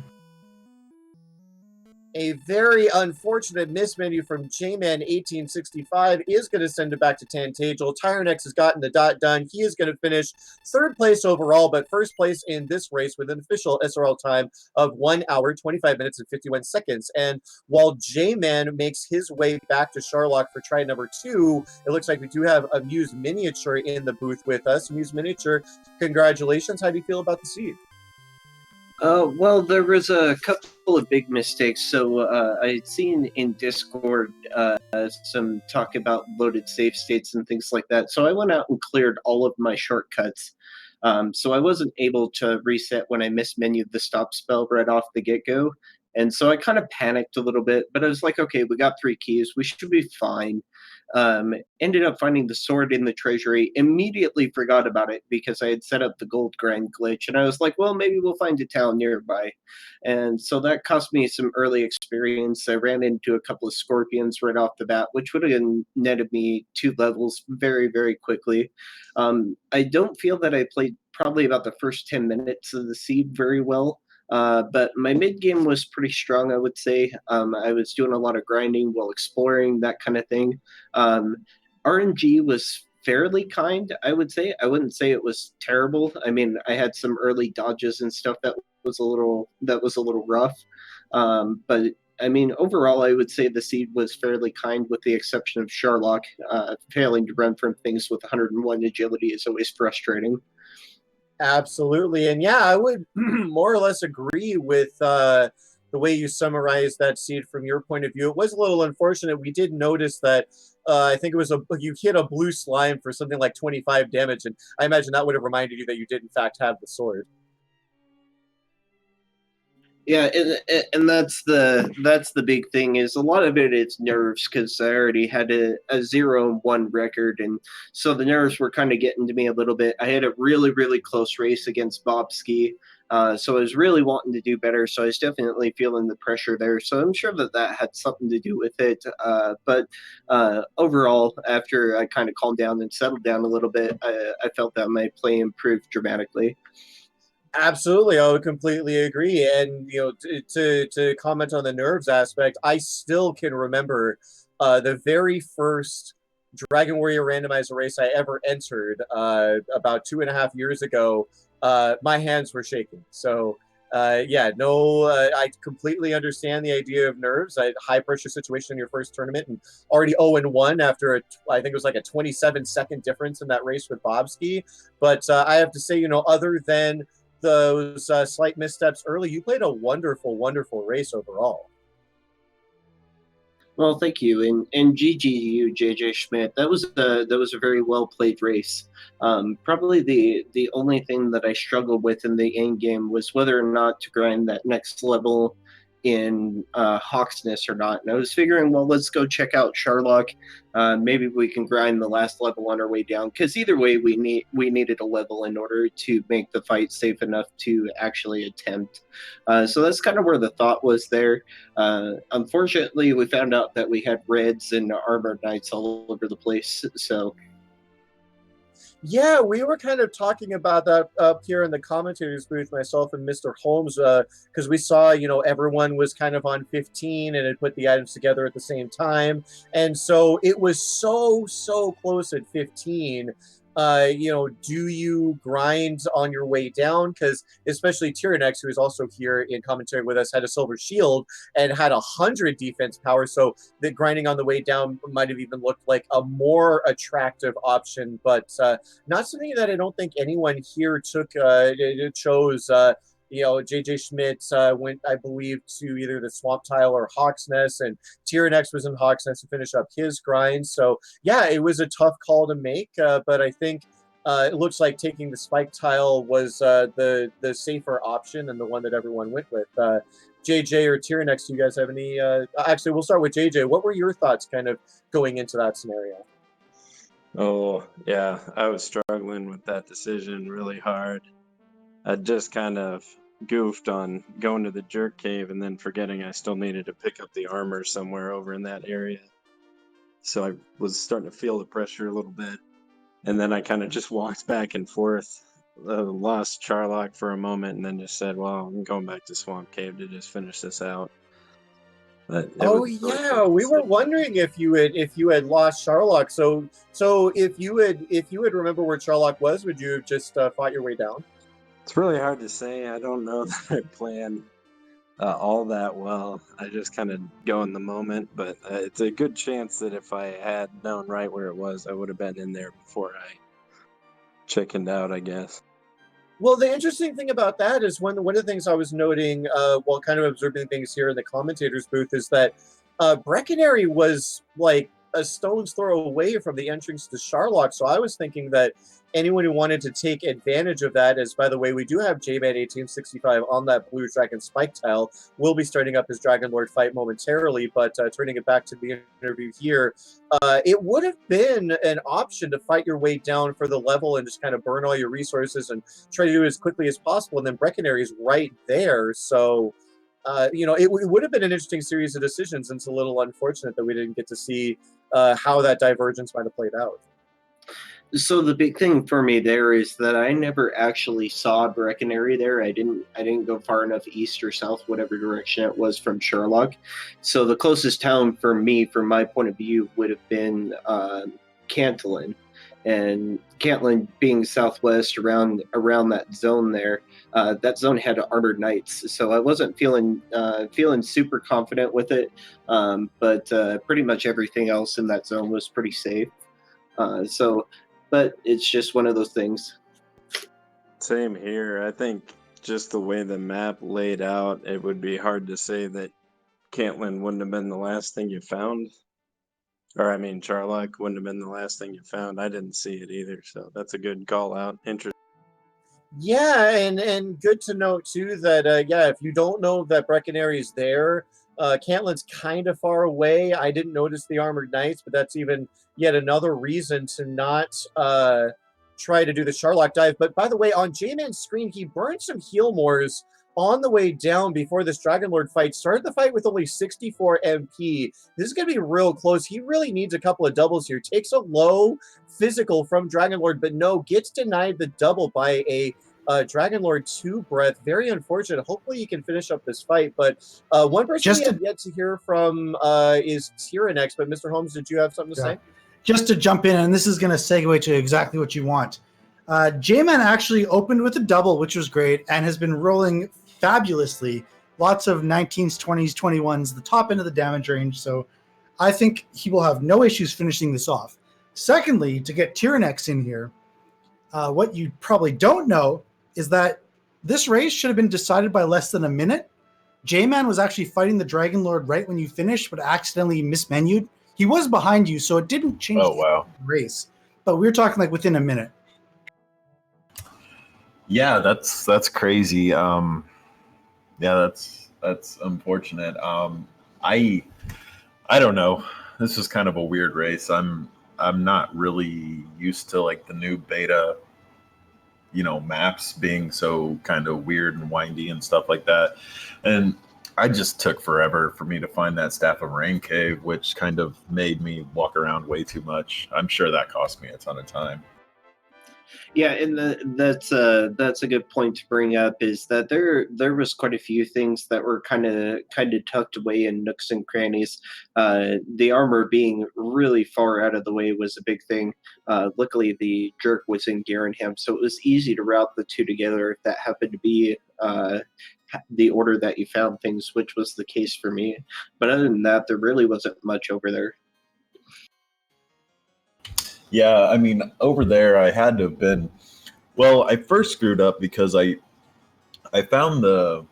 S1: A very unfortunate mismenu from Jman1865 is going to send it back to Tantagel. Tyerenex has gotten the dot done. He is going to finish 3rd place overall, but 1st place in this race with an official SRL time of 1 hour, 25 minutes, and 51 seconds. And while J-Man makes his way back to Charlock for try number 2, it looks like we do have Amused Miniature in the booth with us. Amused Miniature, congratulations. How do you feel about the seed?
S5: Well, there was a couple of big mistakes. So I'd seen in Discord some talk about loaded save states and things like that. So I went out and cleared all of my shortcuts. So I wasn't able to reset when I mismenued the stop spell right off the get-go. And so I kind of panicked a little bit, but I was like, okay, we got 3 keys. We should be fine. Ended up finding the sword in the treasury, immediately forgot about it because I had set up the gold grind glitch. And I was like, well, maybe we'll find a town nearby. And so that cost me some early experience. I ran into a couple of scorpions right off the bat, which would have netted me 2 levels very, very quickly. I don't feel that I played probably about the first 10 minutes of the seed very well. But my mid game was pretty strong, I would say. I was doing a lot of grinding while exploring, that kind of thing. RNG was fairly kind, I would say. I wouldn't say it was terrible. I mean, I had some early dodges and stuff that was a little rough. But I mean, overall, I would say the seed was fairly kind, with the exception of Sharlock. Failing to run from things with 101 agility is always frustrating.
S1: Absolutely. And yeah, I would more or less agree with the way you summarized that seed from your point of view. It was a little unfortunate. We did notice that I think it was you hit a blue slime for something like 25 damage, and I imagine that would have reminded you that you did in fact have the sword.
S5: Yeah, and that's the big thing, is a lot of it is nerves, because I already had a 0-1 record, and so the nerves were kind of getting to me a little bit. I had a really, really close race against Bobski, so I was really wanting to do better, so I was definitely feeling the pressure there. So I'm sure that had something to do with it. But overall, after I kind of calmed down and settled down a little bit, I felt that my play improved dramatically.
S1: Absolutely, I would completely agree. And you know, to comment on the nerves aspect, I still can remember the very first Dragon Warrior randomizer race I ever entered about 2.5 years ago. My hands were shaking. So yeah, no, I completely understand the idea of nerves. I had a high pressure situation in your first tournament, and already 0-1 after I think it was like a 27-second difference in that race with Bobski. But I have to say, you know, other than those slight missteps early, you played a wonderful, wonderful race overall.
S5: Well, thank you, and GG JJ Schmidt. That was a very well played race. Probably the only thing that I struggled with in the end game was whether or not to grind that next level in Hawksness or not. And I was figuring, well, let's go check out Sharlock. Maybe we can grind the last level on our way down, because either way, we needed a level in order to make the fight safe enough to actually attempt. So that's kind of where the thought was there. Unfortunately, we found out that we had reds and armored knights all over the place. So
S1: yeah, we were kind of talking about that up here in the commentators booth, myself and MisterHomes, because we saw, you know, everyone was kind of on 15 and had put the items together at the same time. And so it was so, so close at 15. You know, do you grind on your way down? Because especially Tyerenex, who is also here in commentary with us, had a silver shield and had 100 defense power. So the grinding on the way down might have even looked like a more attractive option, but not something that I don't think anyone here chose. You know, JJ Schmidt went, I believe, to either the Swamp Tile or Hawksness, and Tyerenex was in Hawksness to finish up his grind. So yeah, it was a tough call to make, but I think it looks like taking the Spike Tile was the safer option and the one that everyone went with. JJ or Tyerenex, do you guys have any? Actually, we'll start with JJ. What were your thoughts kind of going into that scenario?
S4: Oh, yeah, I was struggling with that decision really hard. I just kind of goofed on going to the jerk cave and then forgetting I still needed to pick up the armor somewhere over in that area. So I was starting to feel the pressure a little bit. And then I kind of just walked back and forth, lost Charlock for a moment, and then just said, well, I'm going back to Swamp Cave to just finish this out.
S1: Oh yeah, we were wondering if you had lost Sharlock. So if you had remember where Sharlock was, would you have just fought your way down?
S4: It's really hard to say. I don't know that I planned all that well. I just kind of go in the moment, but it's a good chance that if I had known right where it was, I would have been in there before I chickened out, I guess.
S1: Well, the interesting thing about that is one of the things I was noting while kind of observing things here in the commentators booth is that Breckenary was like a stone's throw away from the entrance to Charlock, so I was thinking that anyone who wanted to take advantage of that, as by the way, we do have Jman1865 on that blue dragon spike tile, will be starting up his Dragon Lord fight momentarily, but turning it back to the interview here, it would have been an option to fight your way down for the level and just kind of burn all your resources and try to do it as quickly as possible, and then Breckenary is right there, so it would have been an interesting series of decisions, and it's a little unfortunate that we didn't get to see how that divergence might have played out.
S5: So the big thing for me there is that I never actually saw Breckenary there. I didn't go far enough east or south, whatever direction it was from Sherlock. So the closest town for me, from my point of view, would have been Cantillon. And Cantillon being southwest around that zone there, that zone had armored knights, so I wasn't feeling super confident with it. But pretty much everything else in that zone was pretty safe. But it's just one of those things.
S4: Same here. I think just the way the map laid out, it would be hard to say that Cantillon wouldn't have been the last thing you found. Or I mean, Charlock wouldn't have been the last thing you found. I didn't see it either, so that's a good call out. Interesting.
S1: Yeah, and good to know too that if you don't know that Breckenary is there, Cantlon's kind of far away. I didn't notice the armored knights, but that's even yet another reason to not try to do the Charlock dive. But by the way, on J-Man's screen, he burned some heal mores on the way down before this Dragon Lord fight. Started the fight with only 64 MP. This is going to be real close. He really needs a couple of doubles here. Takes a low physical from Dragon Lord, but no, gets denied the double by a Dragon Lord 2 breath. Very unfortunate. Hopefully he can finish up this fight. But one person we have yet to hear from is Tyerenex. But Mr. Holmes, did you have something to say?
S2: Just to jump in, and this is going to segue to exactly what you want. J-Man actually opened with a double, which was great, and has been rolling fabulously. Lots of 19s, 20s, 21s, the top end of the damage range. So I think he will have no issues finishing this off. Secondly, to get Tyerenex in here, what you probably don't know is that this race should have been decided by less than a minute. J-Man was actually fighting the Dragon Lord right when you finished, but accidentally mismenued. He was behind you, so it didn't change the race. But we were talking like within a minute.
S3: Yeah, that's crazy. Yeah, that's unfortunate. I don't know. This is kind of a weird race. I'm not really used to like the new beta, maps being so kind of weird and windy and stuff like that. And I just took forever for me to find that Staff of Rain cave, which kind of made me walk around way too much. I'm sure that cost me a ton of time.
S5: Yeah, and that's a good point to bring up, is that there was quite a few things that were kind of tucked away in nooks and crannies. The armor being really far out of the way was a big thing. Luckily, the jerk was in Garenham, so it was easy to route the two together if that happened to be the order that you found things, which was the case for me. But other than that, there really wasn't much over there.
S3: Yeah, I mean, over there, I had to have been. Well, I first screwed up because I found the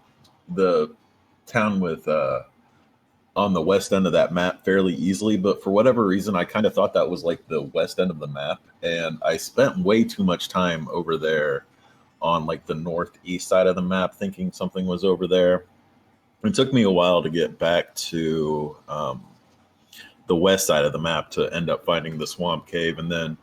S3: town with on the west end of that map fairly easily, but for whatever reason, I kind of thought that was like the west end of the map, and I spent way too much time over there on like the northeast side of the map, thinking something was over there. It took me a while to get back to the west side of the map to end up finding the swamp cave, and then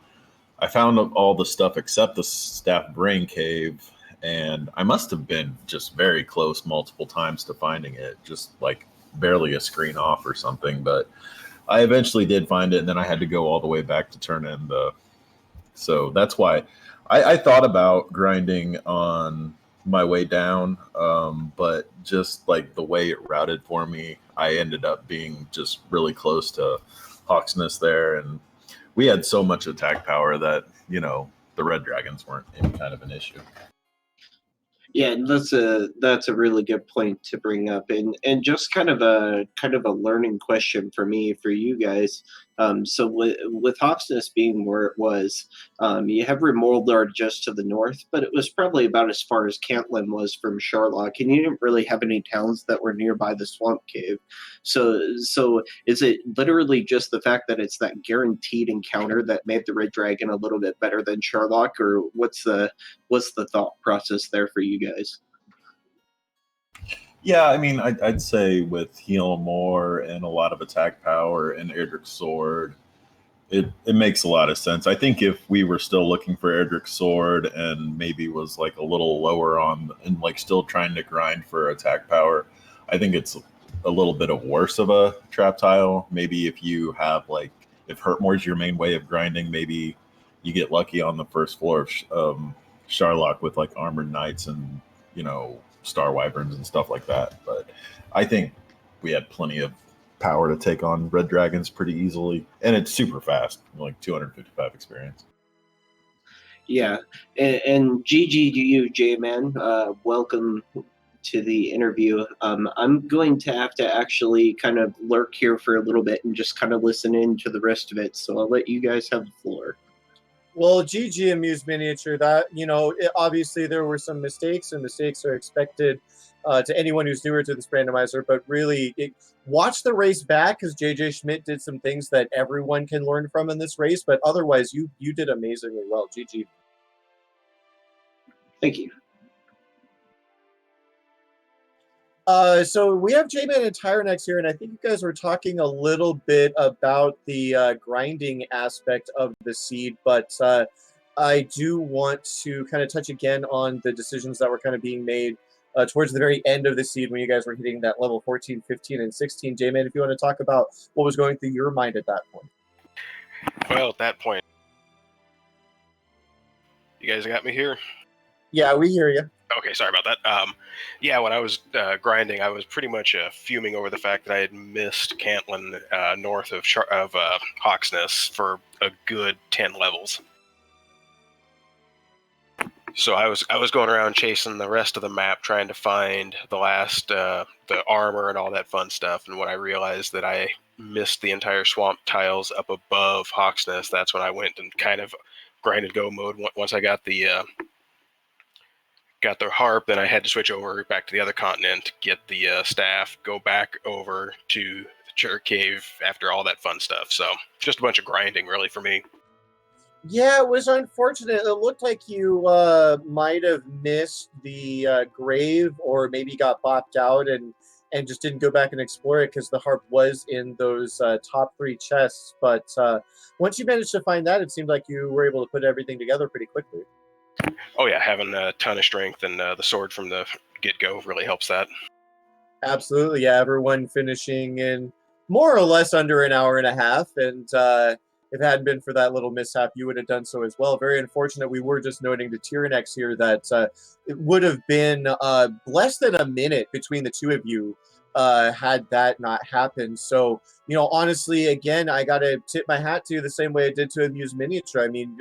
S3: I found all the stuff except the Staff Brain cave, and I must have been just very close multiple times to finding it, just like barely a screen off or something. But I eventually did find it, and then I had to go all the way back to turn in so that's why I thought about grinding on my way down, but just like the way it routed for me, I ended up being just really close to Hawksness there, and we had so much attack power that the red dragons weren't any kind of an issue.
S5: Yeah, that's a really good point to bring up, and just kind of a learning question for me, for you guys, So with Hawksness being where it was, you have Remoldard just to the north, but it was probably about as far as Cantlin was from Sharlock, and you didn't really have any towns that were nearby the Swamp Cave. So is it literally just the fact that it's that guaranteed encounter that made the Red Dragon a little bit better than Sharlock, or what's the thought process there for you guys?
S6: Yeah, I mean, I'd say with Heal More and a lot of attack power and Erdrick's Sword, it makes a lot of sense. I think if we were still looking for Erdrick's Sword and maybe was like a little lower on and like still trying to grind for attack power, I think it's a little bit of worse of a trap tile. Maybe if you have like, if Hurtmore's your main way of grinding, maybe you get lucky on the first floor of Sharlock with like Armored Knights and, you know, Star Wyverns and stuff like that. But I think we had plenty of power to take on Red Dragons pretty easily, and it's super fast, like 255 experience.
S5: Yeah, and GG to you, J-Man. Welcome to the interview. I'm going to have to actually kind of lurk here for a little bit and just kind of listen in to the rest of it, so I'll let you guys have the floor.
S1: Well, GG Amused Miniature, that, you know, obviously there were some mistakes, and mistakes are expected to anyone who's newer to this randomizer, but really, watch the race back, because Jschmidt did some things that everyone can learn from in this race, but otherwise, you did amazingly well. GG.
S5: Thank you.
S1: So we have J-Man and Tyerenex here, and I think you guys were talking a little bit about the grinding aspect of the seed, but I do want to kind of touch again on the decisions that were kind of being made towards the very end of the seed when you guys were hitting that level 14, 15, and 16. J-Man, if you want to talk about what was going through your mind at that point.
S7: Well, at that point, you guys got me here?
S1: Yeah, we hear you.
S7: Okay, sorry about that. Yeah, when I was grinding, I was pretty much fuming over the fact that I had missed Cantlin north of Hawksness for a good 10 levels. So I was going around chasing the rest of the map, trying to find the last the armor and all that fun stuff. And when I realized that I missed the entire swamp tiles up above Hawksness, that's when I went and kind of grinded go mode. Once I got the harp, then I had to switch over back to the other continent, get the staff, go back over to the Church Cave after all that fun stuff. So just a bunch of grinding, really, for me.
S1: Yeah, it was unfortunate. It looked like you might have missed the grave, or maybe got bopped out and just didn't go back and explore it because the harp was in those top 3 chests. But once you managed to find that, it seemed like you were able to put everything together pretty quickly.
S7: Oh yeah, having a ton of strength and the sword from the get-go really helps that.
S1: Absolutely, yeah. Everyone finishing in more or less under an hour and a half, and if it hadn't been for that little mishap, you would have done so as well. Very unfortunate. We were just noting to Tyerenex here that it would have been less than a minute between the two of you had that not happened. So, you know, honestly, again, I got to tip my hat to you the same way I did to Amused Miniature. I mean,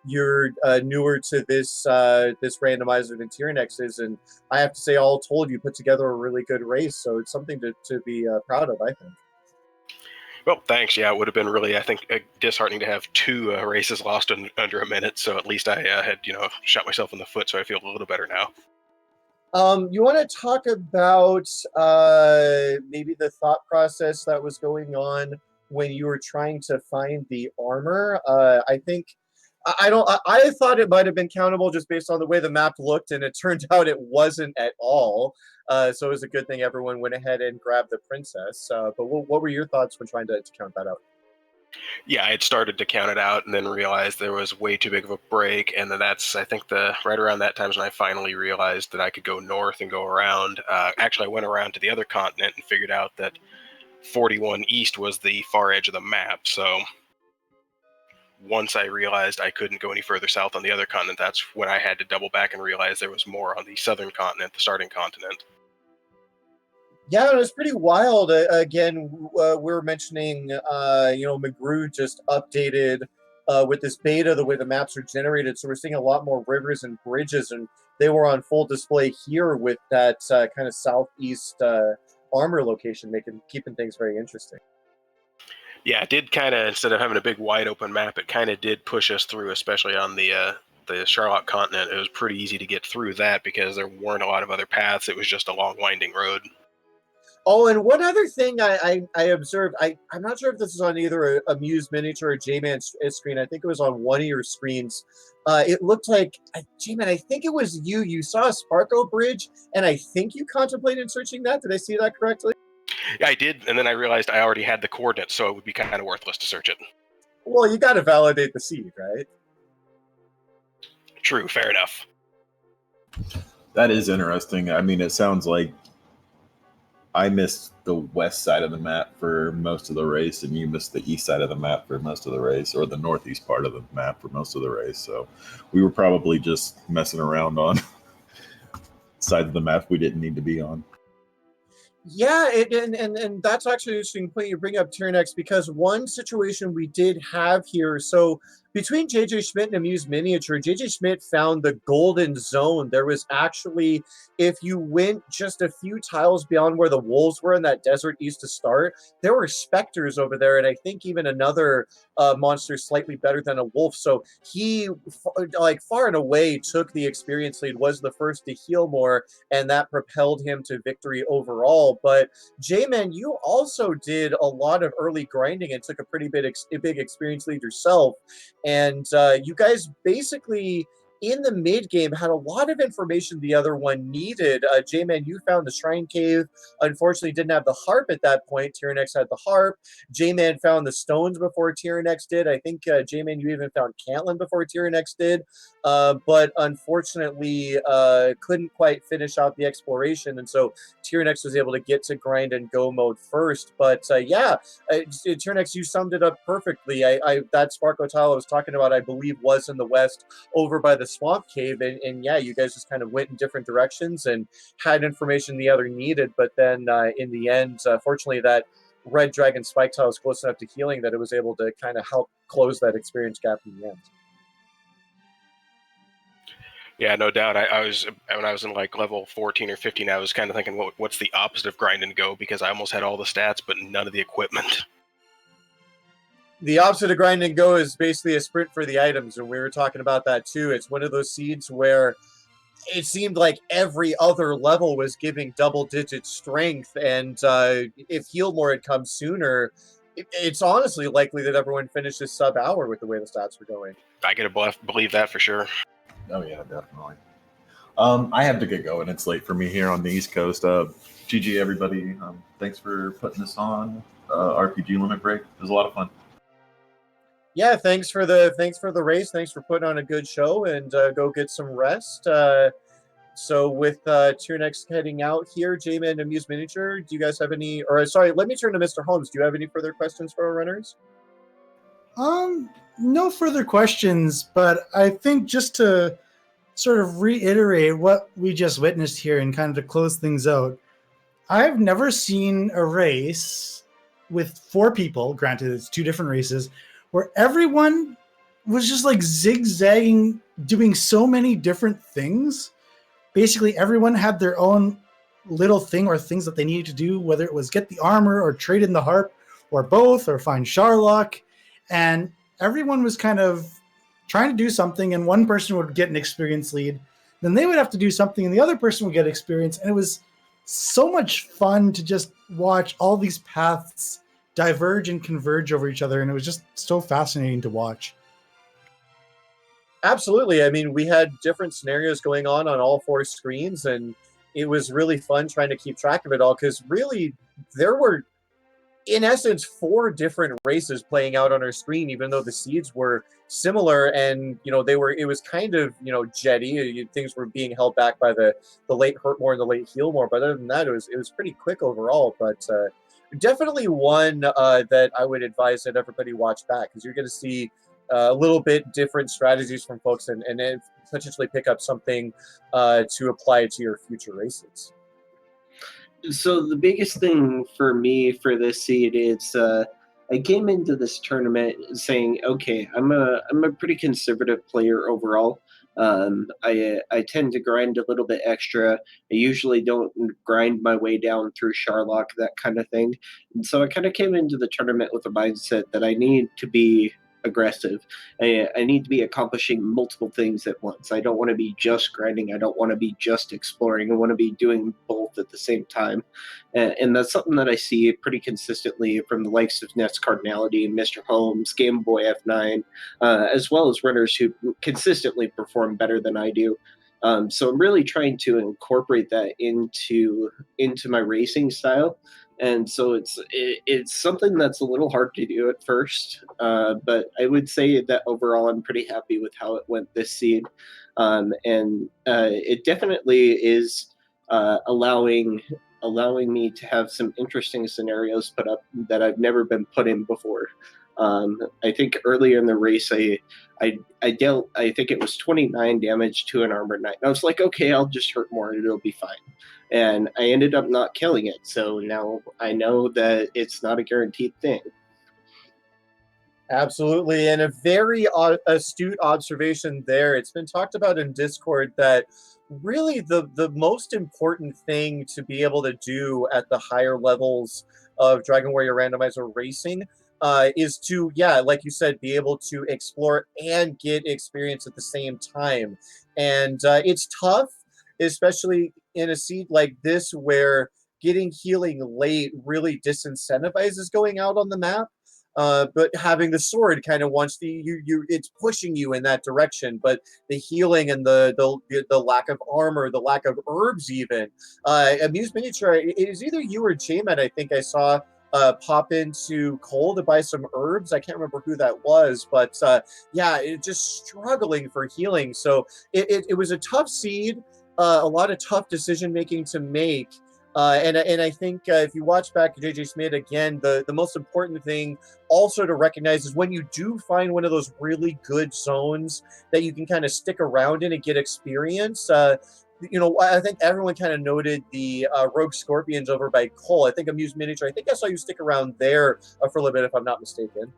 S1: you're newer to this this randomizer than Tyerenex is, and I have to say, all told, you put together a really good race. So it's something to be proud of, I think.
S7: Well, thanks. Yeah, it would have been really, I think, disheartening to have 2 races lost in under a minute. So at least I had, shot myself in the foot. So I feel a little better now.
S1: You want to talk about maybe the thought process that was going on when you were trying to find the armor? I think I thought it might have been countable just based on the way the map looked, and it turned out it wasn't at all. So it was a good thing everyone went ahead and grabbed the princess. But what were your thoughts when trying to count that out?
S7: Yeah, I had started to count it out and then realized there was way too big of a break. And then that's, I think, right around that time is when I finally realized that I could go north and go around. Actually, I went around to the other continent and figured out that 41 East was the far edge of the map. So once I realized I couldn't go any further south on the other continent, that's when I had to double back and realize there was more on the southern continent, the starting continent.
S1: Yeah, it was pretty wild. Again, we were mentioning, McGrew just updated with this beta the way the maps are generated. So we're seeing a lot more rivers and bridges, and they were on full display here with that kind of southeast armor location, keeping things very interesting.
S7: Yeah, it did kind of, instead of having a big wide open map, it kind of did push us through, especially on the Charlotte continent. It was pretty easy to get through that because there weren't a lot of other paths. It was just a long winding road.
S1: Oh, and one other thing I observed, I'm not sure if this is on either a Muse Miniature or J-Man's screen. I think it was on one of your screens. It looked like, J-Man, I think it was you. You saw a Sparko bridge, and I think you contemplated searching that. Did I see that correctly?
S7: Yeah, I did, and then I realized I already had the coordinates, so it would be kind of worthless to search it.
S1: Well, you got to validate the seed, right?
S7: True, fair enough.
S6: That is interesting. I mean, it sounds like I missed the west side of the map for most of the race, and you missed the east side of the map for most of the race, or the northeast part of the map for most of the race. So we were probably just messing around on sides of the map we didn't need to be on.
S1: Yeah, and that's actually an interesting point you bring up, Tyerenex, because one situation we did have here, so between Jschmidt and MisterHomes, Jschmidt found the golden zone. There was actually, if you went just a few tiles beyond where the wolves were in that desert used to start, there were specters over there, and I think even another monster slightly better than a wolf. So he, like, far and away took the experience lead, was the first to heal more, and that propelled him to victory overall. But J-Man, you also did a lot of early grinding and took a pretty big experience lead yourself. And you guys basically, in the mid game, had a lot of information the other one needed. J-Man, you found the Shrine Cave. Unfortunately, didn't have the harp at that point. Tyerenex had the harp. J-Man found the stones before Tyerenex did. I think, J-Man, you even found Cantlin before Tyerenex did. But unfortunately, couldn't quite finish out the exploration. And so Tyerenex was able to get to grind and go mode first. But yeah, Tyerenex, you summed it up perfectly. That Sparko tile I was talking about, I believe, was in the west over by the swamp cave, and yeah, you guys just kind of went in different directions and had information the other needed, but then in the end, fortunately, that red dragon spike tile was close enough to healing that it was able to kind of help close that experience gap in the end.
S7: Yeah, no doubt. I was, when I was in like level 14 or 15, I was kind of thinking, what's the opposite of grind and go? Because I almost had all the stats, but none of the equipment.
S1: The opposite of grind and go is basically a sprint for the items, and we were talking about that too. It's one of those seeds where it seemed like every other level was giving double-digit strength, and if Healmore had come sooner, it's honestly likely that everyone finishes sub-hour with the way the stats were going.
S7: I could believe that for sure.
S6: Oh, yeah, definitely. I have to get going. It's late for me here on the East Coast. GG, everybody. Thanks for putting this on. RPG Limit Break. It was a lot of fun.
S1: Yeah, thanks for the race. Thanks for putting on a good show, and go get some rest. So with Tyerenex heading out here, J-Man and MisterHomes, do you guys have any? Or sorry, let me turn to MisterHomes. Do you have any further questions for our runners?
S2: No further questions, but I think just to sort of reiterate what we just witnessed here and kind of to close things out, I've never seen a race with 4 people, granted it's 2 different races, where everyone was just like zigzagging, doing so many different things. Basically, everyone had their own little thing or things that they needed to do, whether it was get the armor or trade in the harp or both or find Sharlock. And everyone was kind of trying to do something, and one person would get an experience lead. Then they would have to do something, and the other person would get experience. And it was so much fun to just watch all these paths diverge and converge over each other, and it was just so fascinating to watch.
S1: Absolutely. I mean, we had different scenarios going on all 4 screens, and it was really fun trying to keep track of it all, because really there were, in essence, 4 different races playing out on our screen, even though the seeds were similar, and it was kind of jetty. Things were being held back by the late hurt more and the late heal more, but other than that, it was pretty quick overall. But definitely one that I would advise that everybody watch back, because you're going to see a little bit different strategies from folks, and then potentially pick up something to apply to your future races.
S5: So the biggest thing for me for this seed is I came into this tournament saying, okay, I'm a pretty conservative player overall, I tend to grind a little bit extra. I usually don't grind my way down through Sharlock, that kind of thing. And so I kind of came into the tournament with a mindset that I need to be aggressive. I need to be accomplishing multiple things at once. I don't want to be just grinding. I don't want to be just exploring. I want to be doing both at the same time. And that's something that I see pretty consistently from the likes of Nets Cardinality, MisterHomes, Game Boy F9, as well as runners who consistently perform better than I do. So I'm really trying to incorporate that into my racing style, and so it's something that's a little hard to do at first. But I would say that overall I'm pretty happy with how it went this seed, and it definitely is allowing me to have some interesting scenarios put up that I've never been put in before. I think earlier in the race, I dealt, I think it was 29 damage to an armored knight. And I was like, okay, I'll just hurt more and it'll be fine. And I ended up not killing it. So now I know that it's not a guaranteed thing.
S1: Absolutely, and a very astute observation there. It's been talked about in Discord that really the most important thing to be able to do at the higher levels of Dragon Warrior Randomizer racing is to, yeah, like you said, be able to explore and get experience at the same time. And it's tough, especially in a seed like this where getting healing late really disincentivizes going out on the map. But having the sword kind of wants it's pushing you in that direction. But the healing and the lack of armor, the lack of herbs, even Amused Miniature. It is either you or Jman, I think I saw pop into Cole to buy some herbs. I can't remember who that was, but yeah, it just struggling for healing. So it was a tough seed, a lot of tough decision making to make. And I think if you watch back Jjschmidt again, the most important thing also to recognize is when you do find one of those really good zones that you can kind of stick around in and get experience. You know, I think everyone kind of noted the Rogue Scorpions over by Cole. I think Amused Miniature. I think I saw you stick around there for a little bit, if I'm not mistaken.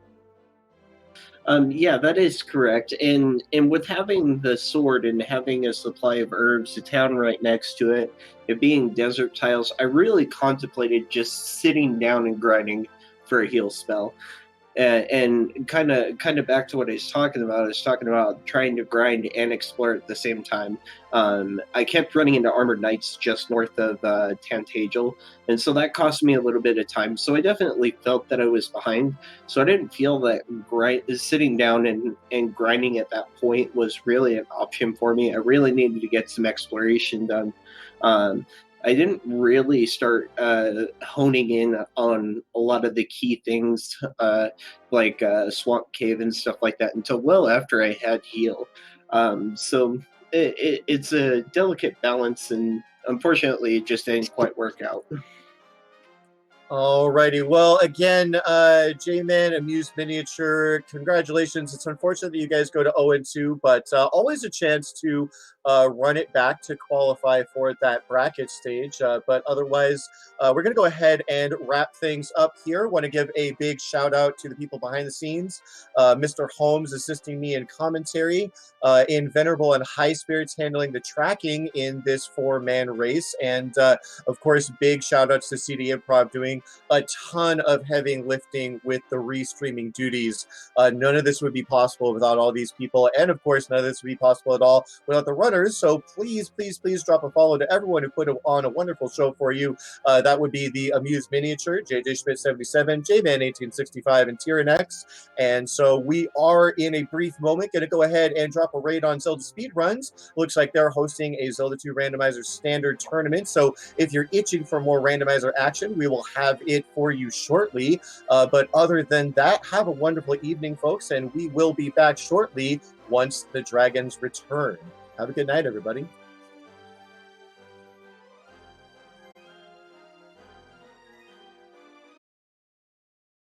S5: Yeah, that is correct. And with having the sword and having a supply of herbs, the town right next to it, it being desert tiles, I really contemplated just sitting down and grinding for a heal spell. And kind of back to what I was talking about. I was talking about trying to grind and explore at the same time. I kept running into armored knights just north of Tantagel, and so that cost me a little bit of time. So I definitely felt that I was behind. So I didn't feel that sitting down and grinding at that point was really an option for me. I really needed to get some exploration done. I didn't really start honing in on a lot of the key things like Swamp Cave and stuff like that until well after I had heal. So it's a delicate balance, and unfortunately, it just didn't quite work out.
S1: Alrighty. Well, again, J-Man, Amused Miniature, congratulations. It's unfortunate that you guys go to 0-2, but always a chance to run it back to qualify for that bracket stage. But otherwise, we're going to go ahead and wrap things up here. Want to give a big shout out to the people behind the scenes. MisterHomes assisting me in commentary, in Venerable and High Spirits handling the tracking in this 4-man race. And of course, big shout outs to CD Improv doing a ton of heavy lifting with the restreaming duties. None of this would be possible without all these people. And of course, none of this would be possible at all without the runners. So please, please, please drop a follow to everyone who put on a wonderful show for you. That would be the Amused Miniature, Jjschmidt77, Jman1865, and Tyerenex. And so we are in a brief moment going to go ahead and drop a raid on Zelda Speedruns. Looks like they're hosting a Zelda 2 Randomizer Standard Tournament. So if you're itching for more randomizer action, we will have it for you shortly. But other than that, have a wonderful evening, folks, and we will be back shortly once the dragons return. Have a good night, everybody.